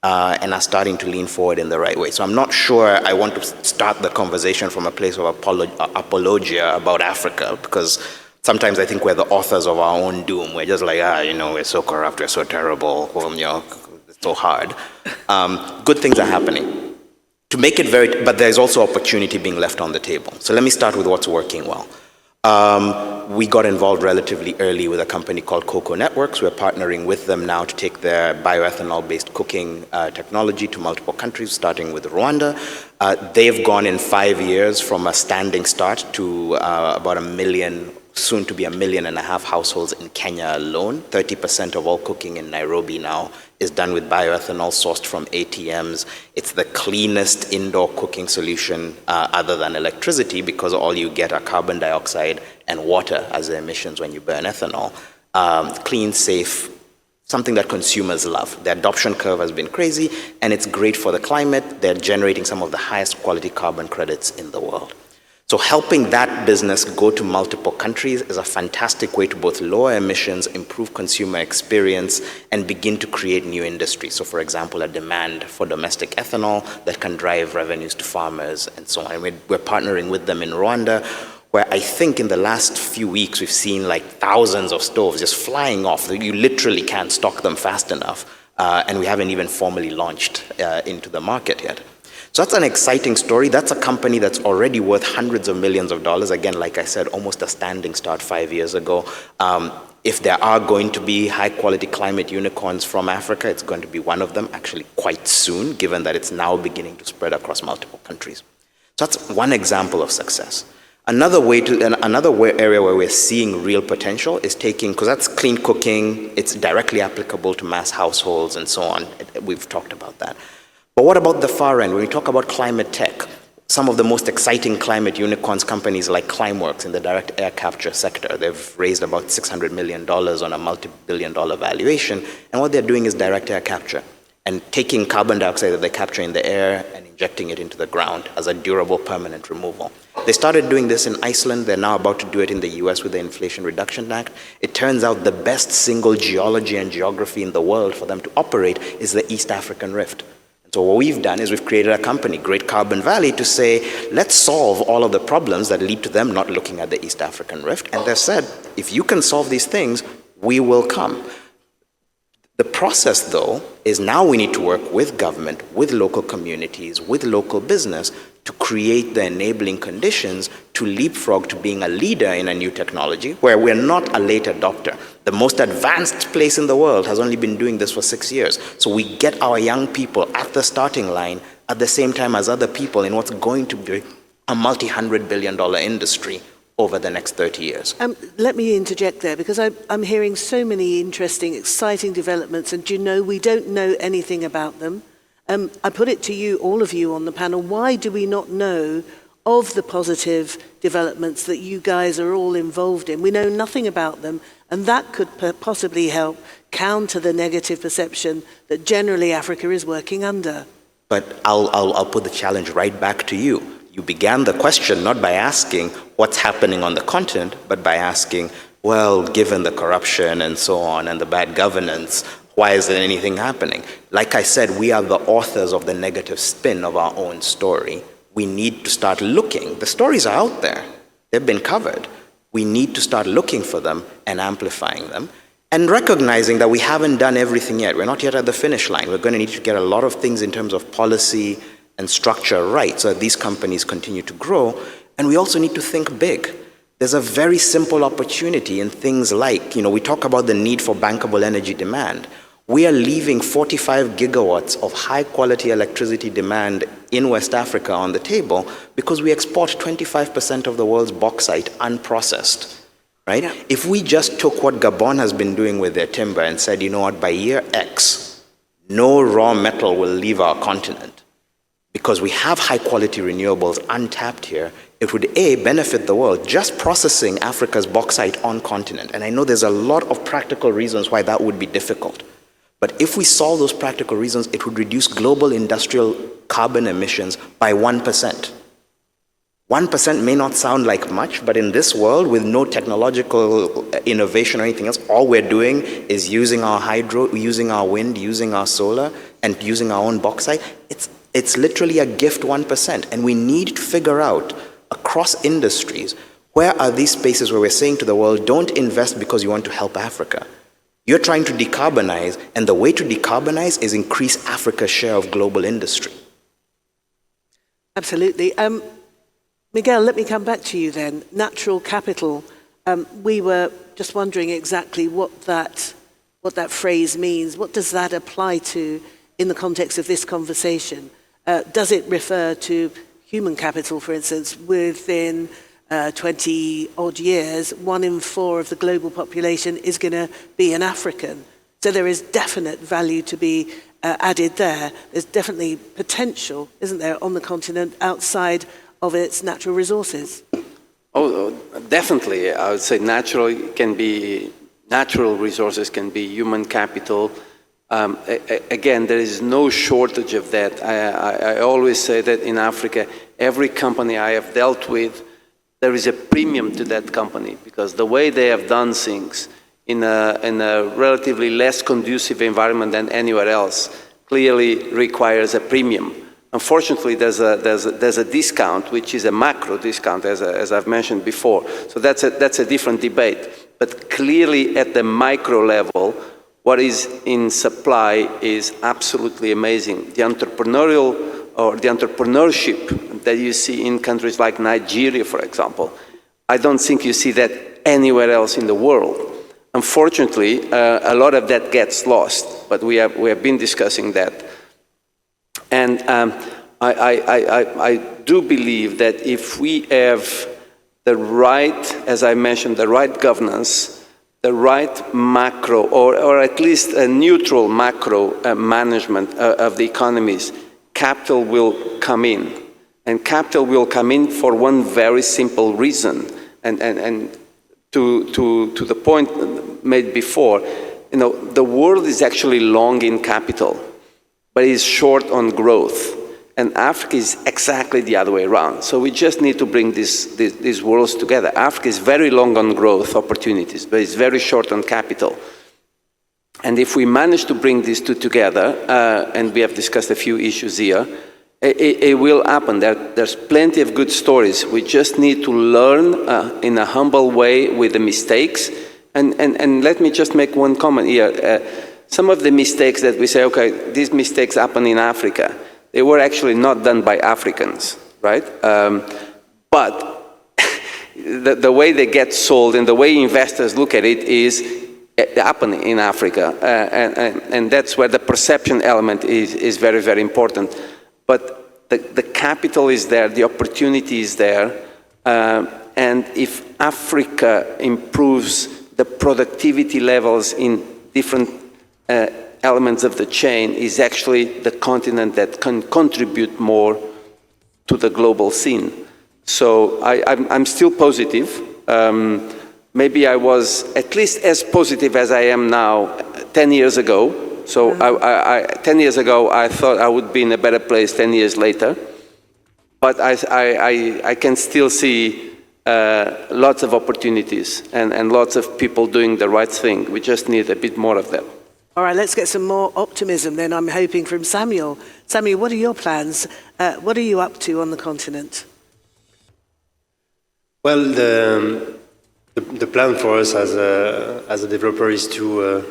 And are starting to lean forward in the right way. So I'm not sure I want to start the conversation from a place of apologia about Africa, because sometimes I think we're the authors of our own doom. We're just like, we're so corrupt, we're so terrible, it's so hard. Good things are happening. To make it but there's also opportunity being left on the table. So let me start with what's working well. We got involved relatively early with a company called Cocoa Networks. We're partnering with them now to take their bioethanol-based cooking technology to multiple countries, starting with Rwanda. They've gone in 5 years from a standing start to about 1 million, soon to be 1.5 million households in Kenya alone. 30% of all cooking in Nairobi now is done with bioethanol sourced from ATMs. It's the cleanest indoor cooking solution other than electricity, because all you get are carbon dioxide and water as the emissions when you burn ethanol. Clean, safe, something that consumers love. The adoption curve has been crazy, and it's great for the climate. They're generating some of the highest quality carbon credits in the world. So helping that business go to multiple countries is a fantastic way to both lower emissions, improve consumer experience, and begin to create new industries. So for example, a demand for domestic ethanol that can drive revenues to farmers and so on. And we're partnering with them in Rwanda. where I think in the last few weeks we've seen like thousands of stoves just flying off. You literally can't stock them fast enough, and we haven't even formally launched into the market yet. So that's an exciting story. That's a company that's already worth hundreds of millions of dollars. Again, like I said, almost a standing start 5 years ago. If there are going to be high-quality climate unicorns from Africa, it's going to be one of them, actually quite soon, given that it's now beginning to spread across multiple countries. So that's one example of success. Another area where we're seeing real potential is taking, because that's clean cooking, it's directly applicable to mass households and so on. We've talked about that. But what about the far end? When we talk about climate tech, some of the most exciting climate unicorns, companies like Climeworks in the direct air capture sector, they've raised about $600 million on a multi-billion-dollar valuation, and what they're doing is direct air capture and taking carbon dioxide that they capture in the air and injecting it into the ground as a durable, permanent removal. They started doing this in Iceland. They're now about to do it in the US with the Inflation Reduction Act. It turns out the best single geology and geography in the world for them to operate is the East African Rift. So what we've done is we've created a company, Great Carbon Valley, to say, let's solve all of the problems that lead to them not looking at the East African Rift. And they've said, if you can solve these things, we will come. The process, though, is now we need to work with government, with local communities, with local business to create the enabling conditions to leapfrog to being a leader in a new technology where we're not a late adopter. The most advanced place in the world has only been doing this for 6 years. So we get our young people at the starting line at the same time as other people in what's going to be a multi-$100 billion industry over the next 30 years. Let me interject there, because I'm hearing so many interesting, exciting developments, and we don't know anything about them. I put it to you, all of you on the panel, why do we not know of the positive developments that you guys are all involved in? We know nothing about them, and that could possibly help counter the negative perception that generally Africa is working under. But I'll put the challenge right back to you. You began the question not by asking what's happening on the continent, but by asking, well, given the corruption and so on and the bad governance, why isn't anything happening? Like I said, we are the authors of the negative spin of our own story. We need to start looking. The stories are out there. They've been covered. We need to start looking for them and amplifying them and recognizing that we haven't done everything yet. We're not yet at the finish line. We're going to need to get a lot of things in terms of policy and structure right so that these companies continue to grow. And we also need to think big. There's a very simple opportunity in things like, we talk about the need for bankable energy demand. We are leaving 45 gigawatts of high quality electricity demand in West Africa on the table because we export 25% of the world's bauxite unprocessed, right? Yeah. If we just took what Gabon has been doing with their timber and said, you know what, by year X, no raw metal will leave our continent, because we have high-quality renewables untapped here, it would, A, benefit the world, just processing Africa's bauxite on continent. And I know there's a lot of practical reasons why that would be difficult. But if we solve those practical reasons, it would reduce global industrial carbon emissions by 1%. 1% may not sound like much, but in this world, with no technological innovation or anything else, all we're doing is using our hydro, using our wind, using our solar, and using our own bauxite. It's literally a gift 1%, and we need to figure out across industries, where are these spaces where we're saying to the world, don't invest because you want to help Africa. You're trying to decarbonize, and the way to decarbonize is increase Africa's share of global industry. Absolutely. Miguel, let me come back to you then. Natural capital. We were just wondering exactly what that phrase means. What does that apply to in the context of this conversation? Does it refer to human capital, for instance? Within 20 odd years, 1 in 4 of the global population is going to be an African. So there is definite value to be added there. There's definitely potential, isn't there, on the continent outside of its natural resources? Oh, definitely. I would say natural resources can be human capital. Again, there is no shortage of that. I always say that in Africa, every company I have dealt with, there is a premium to that company because the way they have done things in a relatively less conducive environment than anywhere else clearly requires a premium Unfortunately, there's a discount, which is a macro discount, as I've mentioned before. So that's a different debate. But clearly, at the micro level, what is in supply is absolutely amazing. The entrepreneurial or the entrepreneurship that you see in countries like Nigeria, for example, I don't think you see that anywhere else in the world. Unfortunately, a lot of that gets lost, but we have been discussing that. And I do believe that if we have the right, as I mentioned, the right governance, the right macro, or at least a neutral macro management of the economies, capital will come in. And capital will come in for one very simple reason. And to the point made before, the world is actually long in capital, but is short on growth. And Africa is exactly the other way around. So we just need to bring these worlds together. Africa is very long on growth opportunities, but it's very short on capital. And if we manage to bring these two together, and we have discussed a few issues here, it will happen. There's plenty of good stories. We just need to learn in a humble way with the mistakes. And let me just make one comment here. Some of the mistakes that we say, okay, these mistakes happen in Africa, they were actually not done by Africans, right? But the way they get sold and the way investors look at it is happening in Africa. And that's where the perception element is very, very important. But the capital is there, the opportunity is there. And if Africa improves the productivity levels in different elements of the chain, is actually the continent that can contribute more to the global scene. So I'm still positive. Maybe I was at least as positive as I am now 10 years ago. So 10 years ago, I thought I would be in a better place 10 years later. But I can still see lots of opportunities and lots of people doing the right thing. We just need a bit more of that. All right, let's get some more optimism then, I'm hoping, from Samuel. Samuel, what are your plans? What are you up to on the continent? Well, the plan for us as a developer is to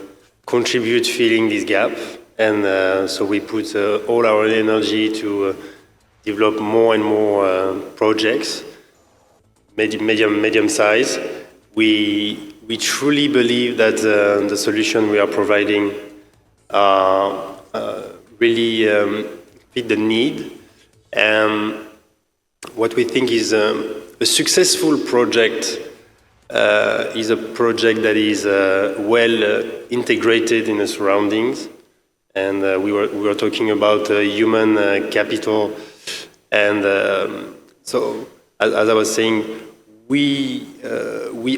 contribute filling this gap. And so we put all our energy to develop more and more projects, medium size. We truly believe that the solution we are providing really fit the need. And what we think is a successful project is a project that is well integrated in the surroundings. And we were talking about human capital. And so, as I was saying, we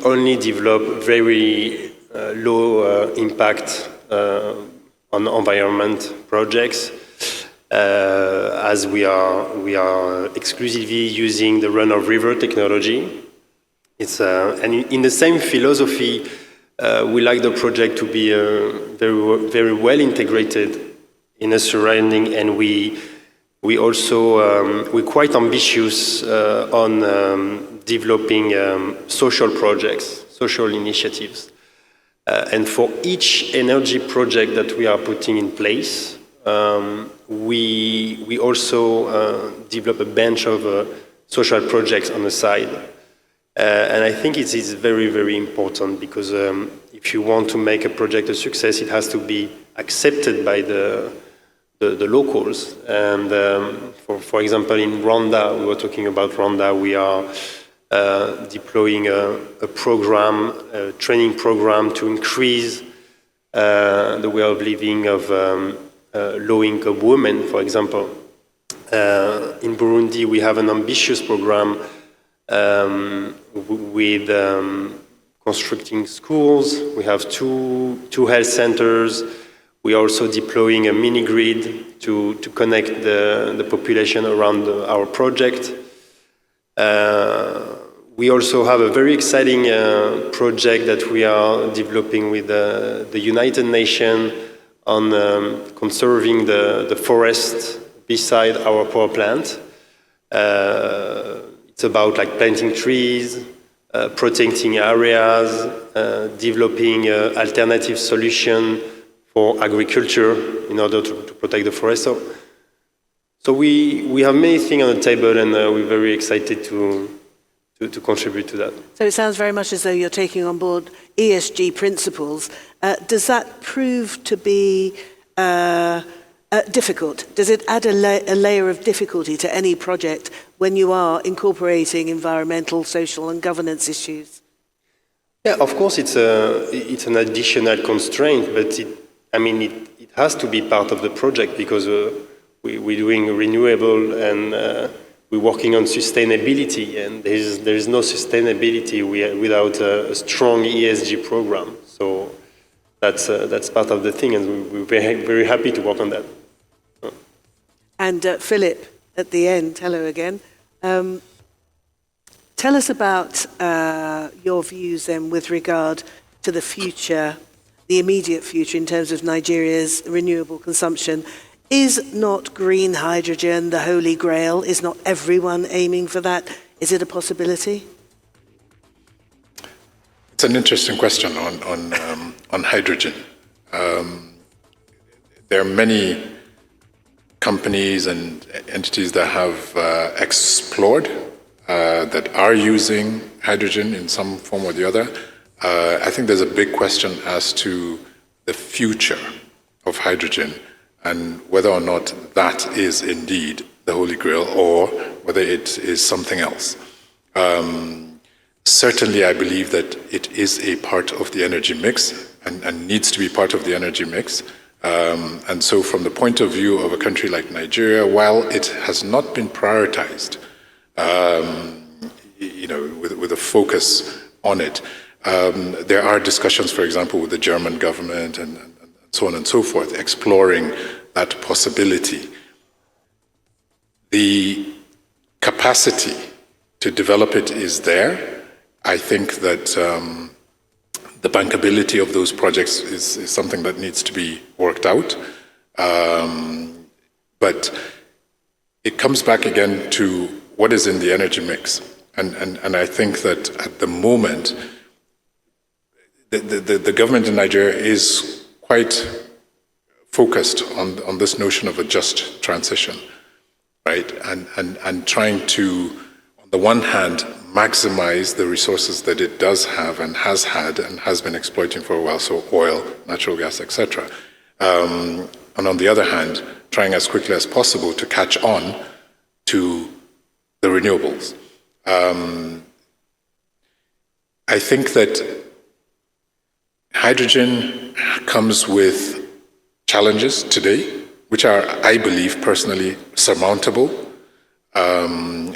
only develop very low impact on environment projects, as we are exclusively using the run-of-river technology. It's and in the same philosophy, we like the project to be very well integrated in a surrounding, and we also we're quite ambitious on developing social projects, social initiatives. And for each energy project that we are putting in place, we also develop a bunch of social projects on the side. And I think it is very, very important because if you want to make a project a success, it has to be accepted by the locals. And for example, in Rwanda, we were talking about Rwanda, we are deploying a program, a training program to increase the way of living of low-income women, for example. In Burundi, we have an ambitious program with constructing schools. We have two health centers. We are also deploying a mini-grid to connect the population around our project. We also have a very exciting project that we are developing with the United Nations on conserving the forest, beside our power plant. It's about like planting trees, protecting areas, developing alternative solution for agriculture in order to protect the forest. So we have many things on the table, and we're very excited to contribute to that. So it sounds very much as though you're taking on board ESG principles. Does that prove to be difficult? Does it add a layer of difficulty to any project when you are incorporating environmental, social and governance issues? Yeah, of course it's an additional constraint, but it has to be part of the project because we're doing renewable and we're working on sustainability, and there is no sustainability without a strong ESG program. So that's part of the thing, and we're very, very happy to work on that. And Philip, at the end, hello again. Tell us about your views then with regard to the future, the immediate future in terms of Nigeria's renewable consumption. Is not green hydrogen the holy grail? Is not everyone aiming for that? Is it a possibility? It's an interesting question on hydrogen. There are many companies and entities that have explored, that are using hydrogen in some form or the other. I think there's a big question as to the future of hydrogen and whether or not that is indeed the Holy Grail or whether it is something else. Certainly, I believe that it is a part of the energy mix and needs to be part of the energy mix. And so from the point of view of a country like Nigeria, while it has not been prioritized, with a focus on it, there are discussions, for example, with the German government and so on and so forth, exploring that possibility. The capacity to develop it is there. I think that the bankability of those projects is something that needs to be worked out. But it comes back again to what is in the energy mix. And I think that at the moment, the government in Nigeria is quite focused on this notion of a just transition, right? And trying to, on the one hand, maximize the resources that it does have and has had and has been exploiting for a while, so oil, natural gas, etc. And on the other hand, trying as quickly as possible to catch on to the renewables. I think that hydrogen comes with challenges today, which are, I believe personally, surmountable.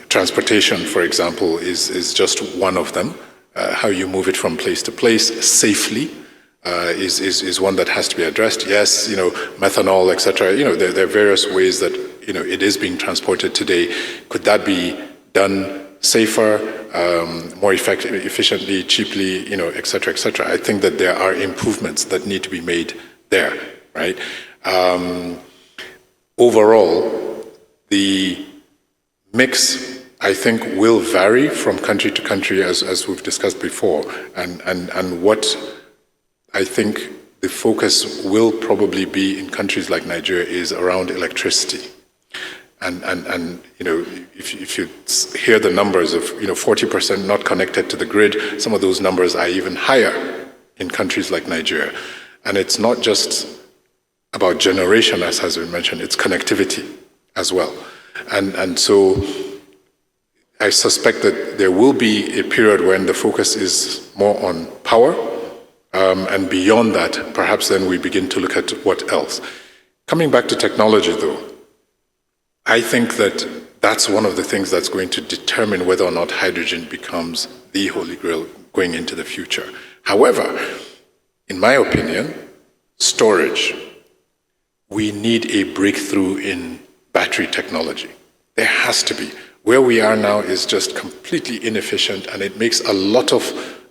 Transportation, for example, is just one of them. How you move it from place to place safely is one that has to be addressed. Yes, methanol, etc. There are various ways that it is being transported today. Could that be done safer, more efficiently, cheaply, etc., etc. I think that there are improvements that need to be made there, right? Overall, the mix, I think, will vary from country to country, as we've discussed before, and what I think the focus will probably be in countries like Nigeria is around electricity. And if you hear the numbers of 40% not connected to the grid, some of those numbers are even higher in countries like Nigeria. And it's not just about generation, as has been mentioned, it's connectivity as well. And so I suspect that there will be a period when the focus is more on power, and beyond that, perhaps then we begin to look at what else. Coming back to technology, though, I think that that's one of the things that's going to determine whether or not hydrogen becomes the Holy Grail going into the future. However, in my opinion, storage, we need a breakthrough in battery technology. There has to be. Where we are now is just completely inefficient, and it makes a lot of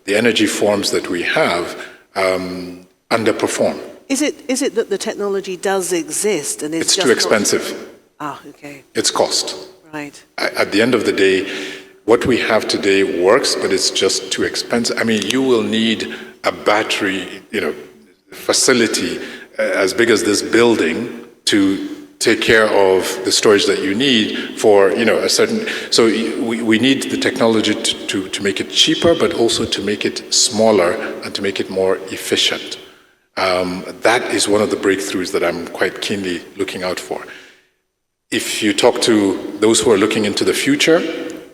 the energy forms that we have underperform. Is it that the technology does exist and it's too expensive? Ah, okay. It's cost. Right. At the end of the day, what we have today works, but it's just too expensive. I mean, you will need a battery, facility as big as this building to take care of the storage that you need for, a certain. So we need the technology to make it cheaper, but also to make it smaller and to make it more efficient. That is one of the breakthroughs that I'm quite keenly looking out for. If you talk to those who are looking into the future,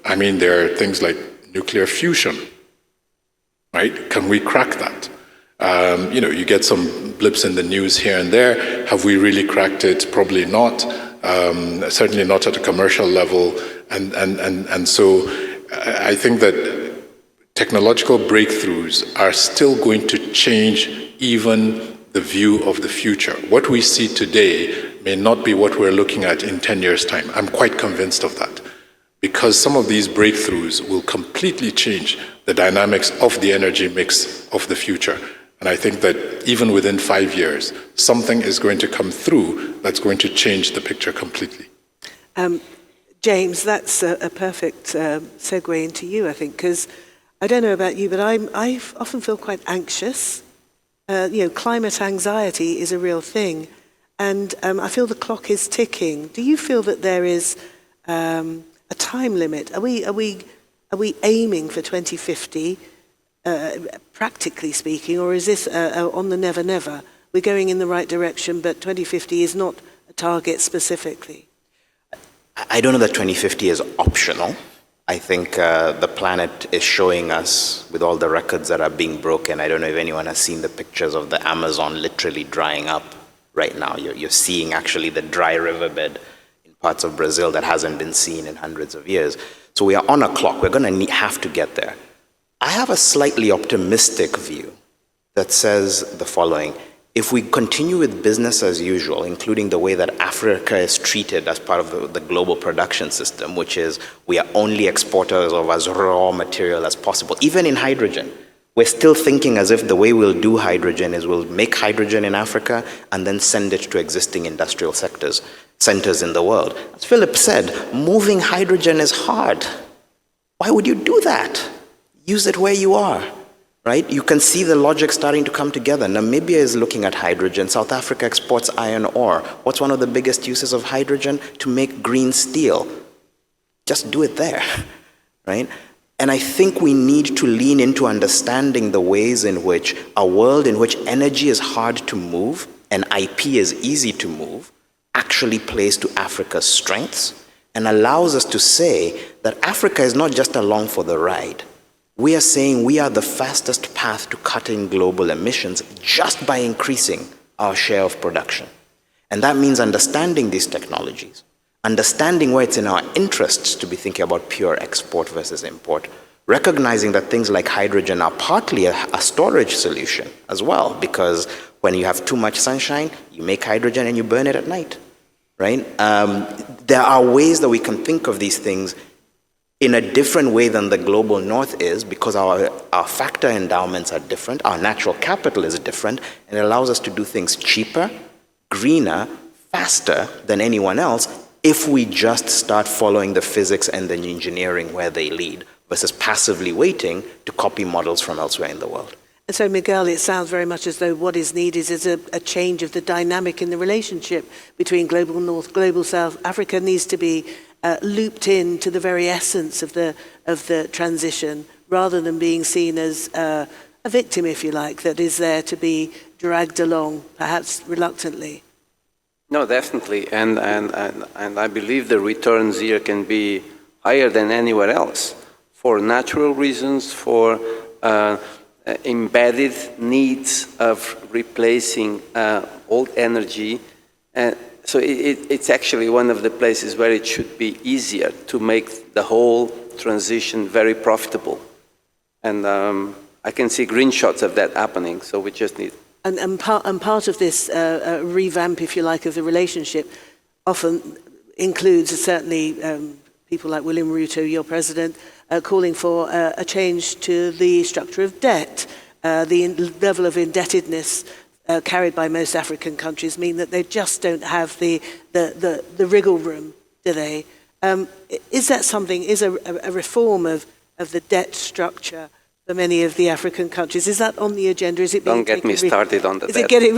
I mean, there are things like nuclear fusion, right? Can we crack that? You get some blips in the news here and there. Have we really cracked it? Probably not. Certainly not at a commercial level. And so I think that technological breakthroughs are still going to change even the view of the future. What we see today may not be what we're looking at in 10 years' time. I'm quite convinced of that, because some of these breakthroughs will completely change the dynamics of the energy mix of the future. And I think that even within 5 years, something is going to come through that's going to change the picture completely. James, that's a perfect segue into you, I think, because I don't know about you, but I often feel quite anxious. Climate anxiety is a real thing. And I feel the clock is ticking. Do you feel that there is a time limit? Are we aiming for 2050, practically speaking, or is this on the never never? We're going in the right direction, but 2050 is not a target specifically. I don't know that 2050 is optional. I think the planet is showing us, with all the records that are being broken, I don't know if anyone has seen the pictures of the Amazon literally drying up right now. You're seeing actually the dry riverbed in parts of Brazil that hasn't been seen in hundreds of years. So we are on a clock. We're going to have to get there. I have a slightly optimistic view that says the following. If we continue with business as usual, including the way that Africa is treated as part of the global production system, which is we are only exporters of as raw material as possible, even in hydrogen. We're still thinking as if the way we'll do hydrogen is we'll make hydrogen in Africa and then send it to existing industrial centers in the world. As Philip said, moving hydrogen is hard. Why would you do that? Use it where you are, right? You can see the logic starting to come together. Namibia is looking at hydrogen. South Africa exports iron ore. What's one of the biggest uses of hydrogen? To make green steel. Just do it there, right? And I think we need to lean into understanding the ways in which a world in which energy is hard to move and IP is easy to move actually plays to Africa's strengths and allows us to say that Africa is not just along for the ride. We are saying we are the fastest path to cutting global emissions just by increasing our share of production. And that means understanding these technologies, understanding where it's in our interests to be thinking about pure export versus import, recognizing that things like hydrogen are partly a storage solution as well, because when you have too much sunshine, you make hydrogen and you burn it at night, right? There are ways that we can think of these things in a different way than the global north is, because our factor endowments are different, our natural capital is different, and it allows us to do things cheaper, greener, faster than anyone else if we just start following the physics and the engineering where they lead, versus passively waiting to copy models from elsewhere in the world. And so, Miguel, it sounds very much as though what is needed is a change of the dynamic in the relationship between global north, global south. Africa needs to be looped in to the very essence of the transition, rather than being seen as a victim, if you like, that is there to be dragged along, perhaps reluctantly. No, definitely, and I believe the returns here can be higher than anywhere else, for natural reasons, for embedded needs of replacing old energy. So it's actually one of the places where it should be easier to make the whole transition very profitable. And I can see green shots of that happening, so we just need... And part of this revamp, if you like, of the relationship often includes certainly people like William Ruto, your president, calling for a change to the structure of debt, the level of indebtedness carried by most African countries mean that they just don't have the wriggle room, do they? Is that something, is a reform of the debt structure for many of the African countries, is that on the agenda? Is it being Don't get me started on the Is debt. it getting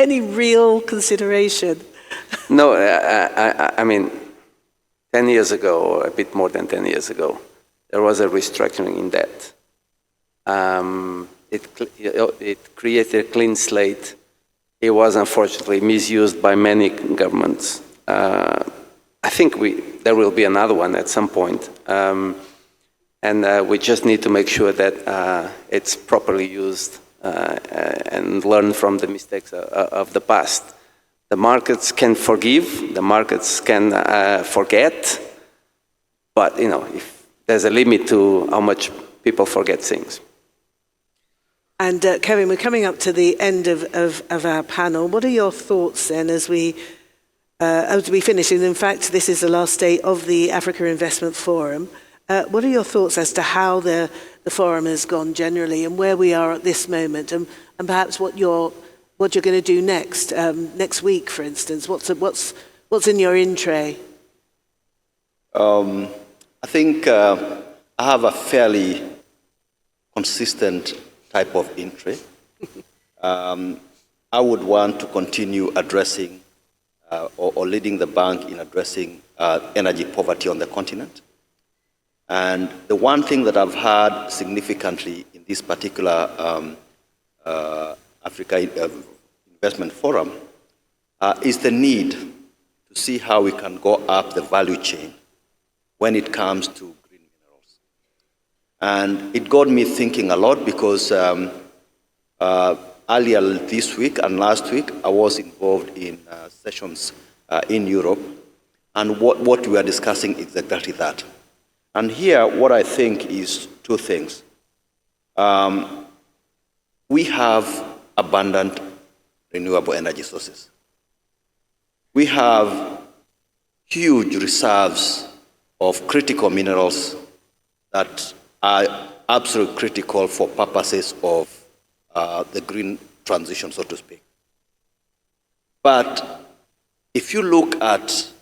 any real consideration? No, I mean, 10 years ago, or a bit more than 10 years ago, there was a restructuring in debt. It created a clean slate. It was unfortunately misused by many governments. I think there will be another one at some point. And we just need to make sure that it's properly used and learn from the mistakes of the past. The markets can forgive, the markets can forget, but if there's a limit to how much people forget things. And Kevin, we're coming up to the end of our panel. What are your thoughts then as we finish? And in fact, this is the last day of the Africa Investment Forum. What are your thoughts as to how the forum has gone generally and where we are at this moment, and perhaps what you're going to do next week, for instance? What's in your in tray? I think I have a fairly consistent type of entry. I would want to continue addressing or leading the bank in addressing energy poverty on the continent. And the one thing that I've heard significantly in this particular Africa Investment Forum is the need to see how we can go up the value chain when it comes to green minerals. And it got me thinking a lot because earlier this week and last week, I was involved in sessions in Europe, and what we are discussing is exactly that. And here, what I think is two things. We have abundant renewable energy sources. We have huge reserves of critical minerals that are absolutely critical for purposes of the green transition, so to speak. But if you look at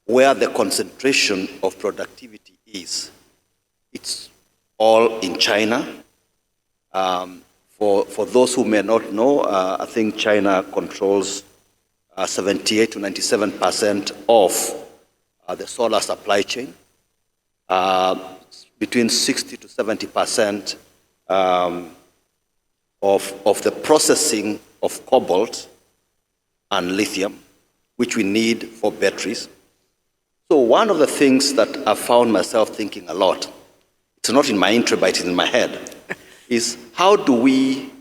where the concentration of productivity is, it's all in China. For those who may not know, I think China controls 78 to 97% of the solar supply chain, between 60 to 70% of the processing of cobalt and lithium, which we need for batteries. So one of the things that I found myself thinking a lot, it's not in my intro, but it's in my head, is how do we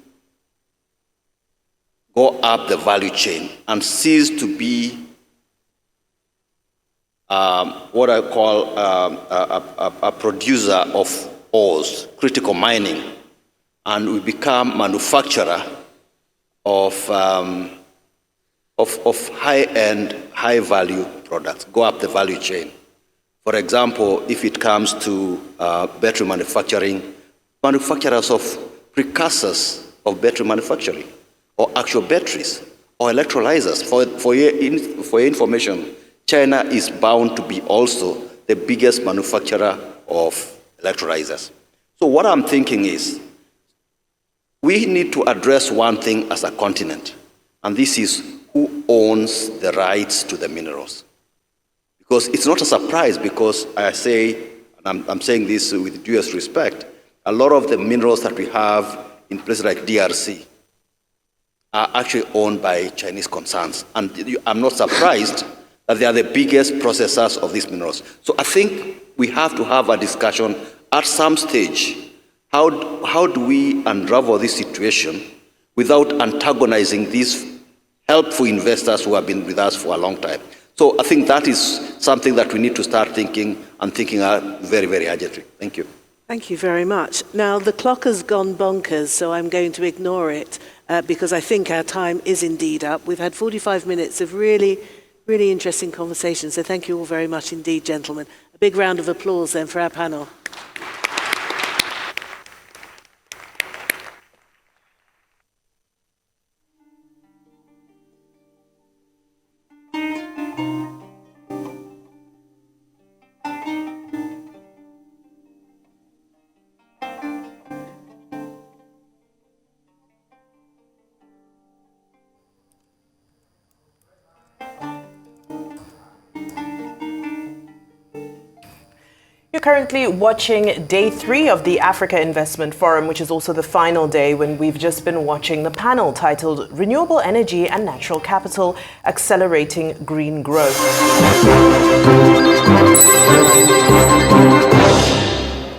go up the value chain and cease to be what I call a producer of ores, critical mining, and we become manufacturer of high-end, high-value products, go up the value chain. For example, if it comes to battery manufacturing, manufacturers of precursors of battery manufacturing, or actual batteries, or electrolyzers. For your information, China is bound to be also the biggest manufacturer of electrolyzers. So what I'm thinking is, we need to address one thing as a continent, and this is who owns the rights to the minerals. Because it's not a surprise, because I say, and I'm saying this with due respect, a lot of the minerals that we have in places like DRC are actually owned by Chinese concerns. And I'm not surprised that they are the biggest processors of these minerals. So I think we have to have a discussion at some stage. How do we unravel this situation without antagonizing these helpful investors who have been with us for a long time? So I think that is something that we need to start thinking and thinking very, very urgently. Thank you. Thank you very much. Now, the clock has gone bonkers, so I'm going to ignore it because I think our time is indeed up. We've had 45 minutes of really, really interesting conversation, so thank you all very much indeed, gentlemen. A big round of applause then for our panel. You're currently watching day 3 of the Africa Investment Forum, which is also the final day when we've just been watching the panel titled Renewable Energy and Natural Capital, Accelerating Green Growth.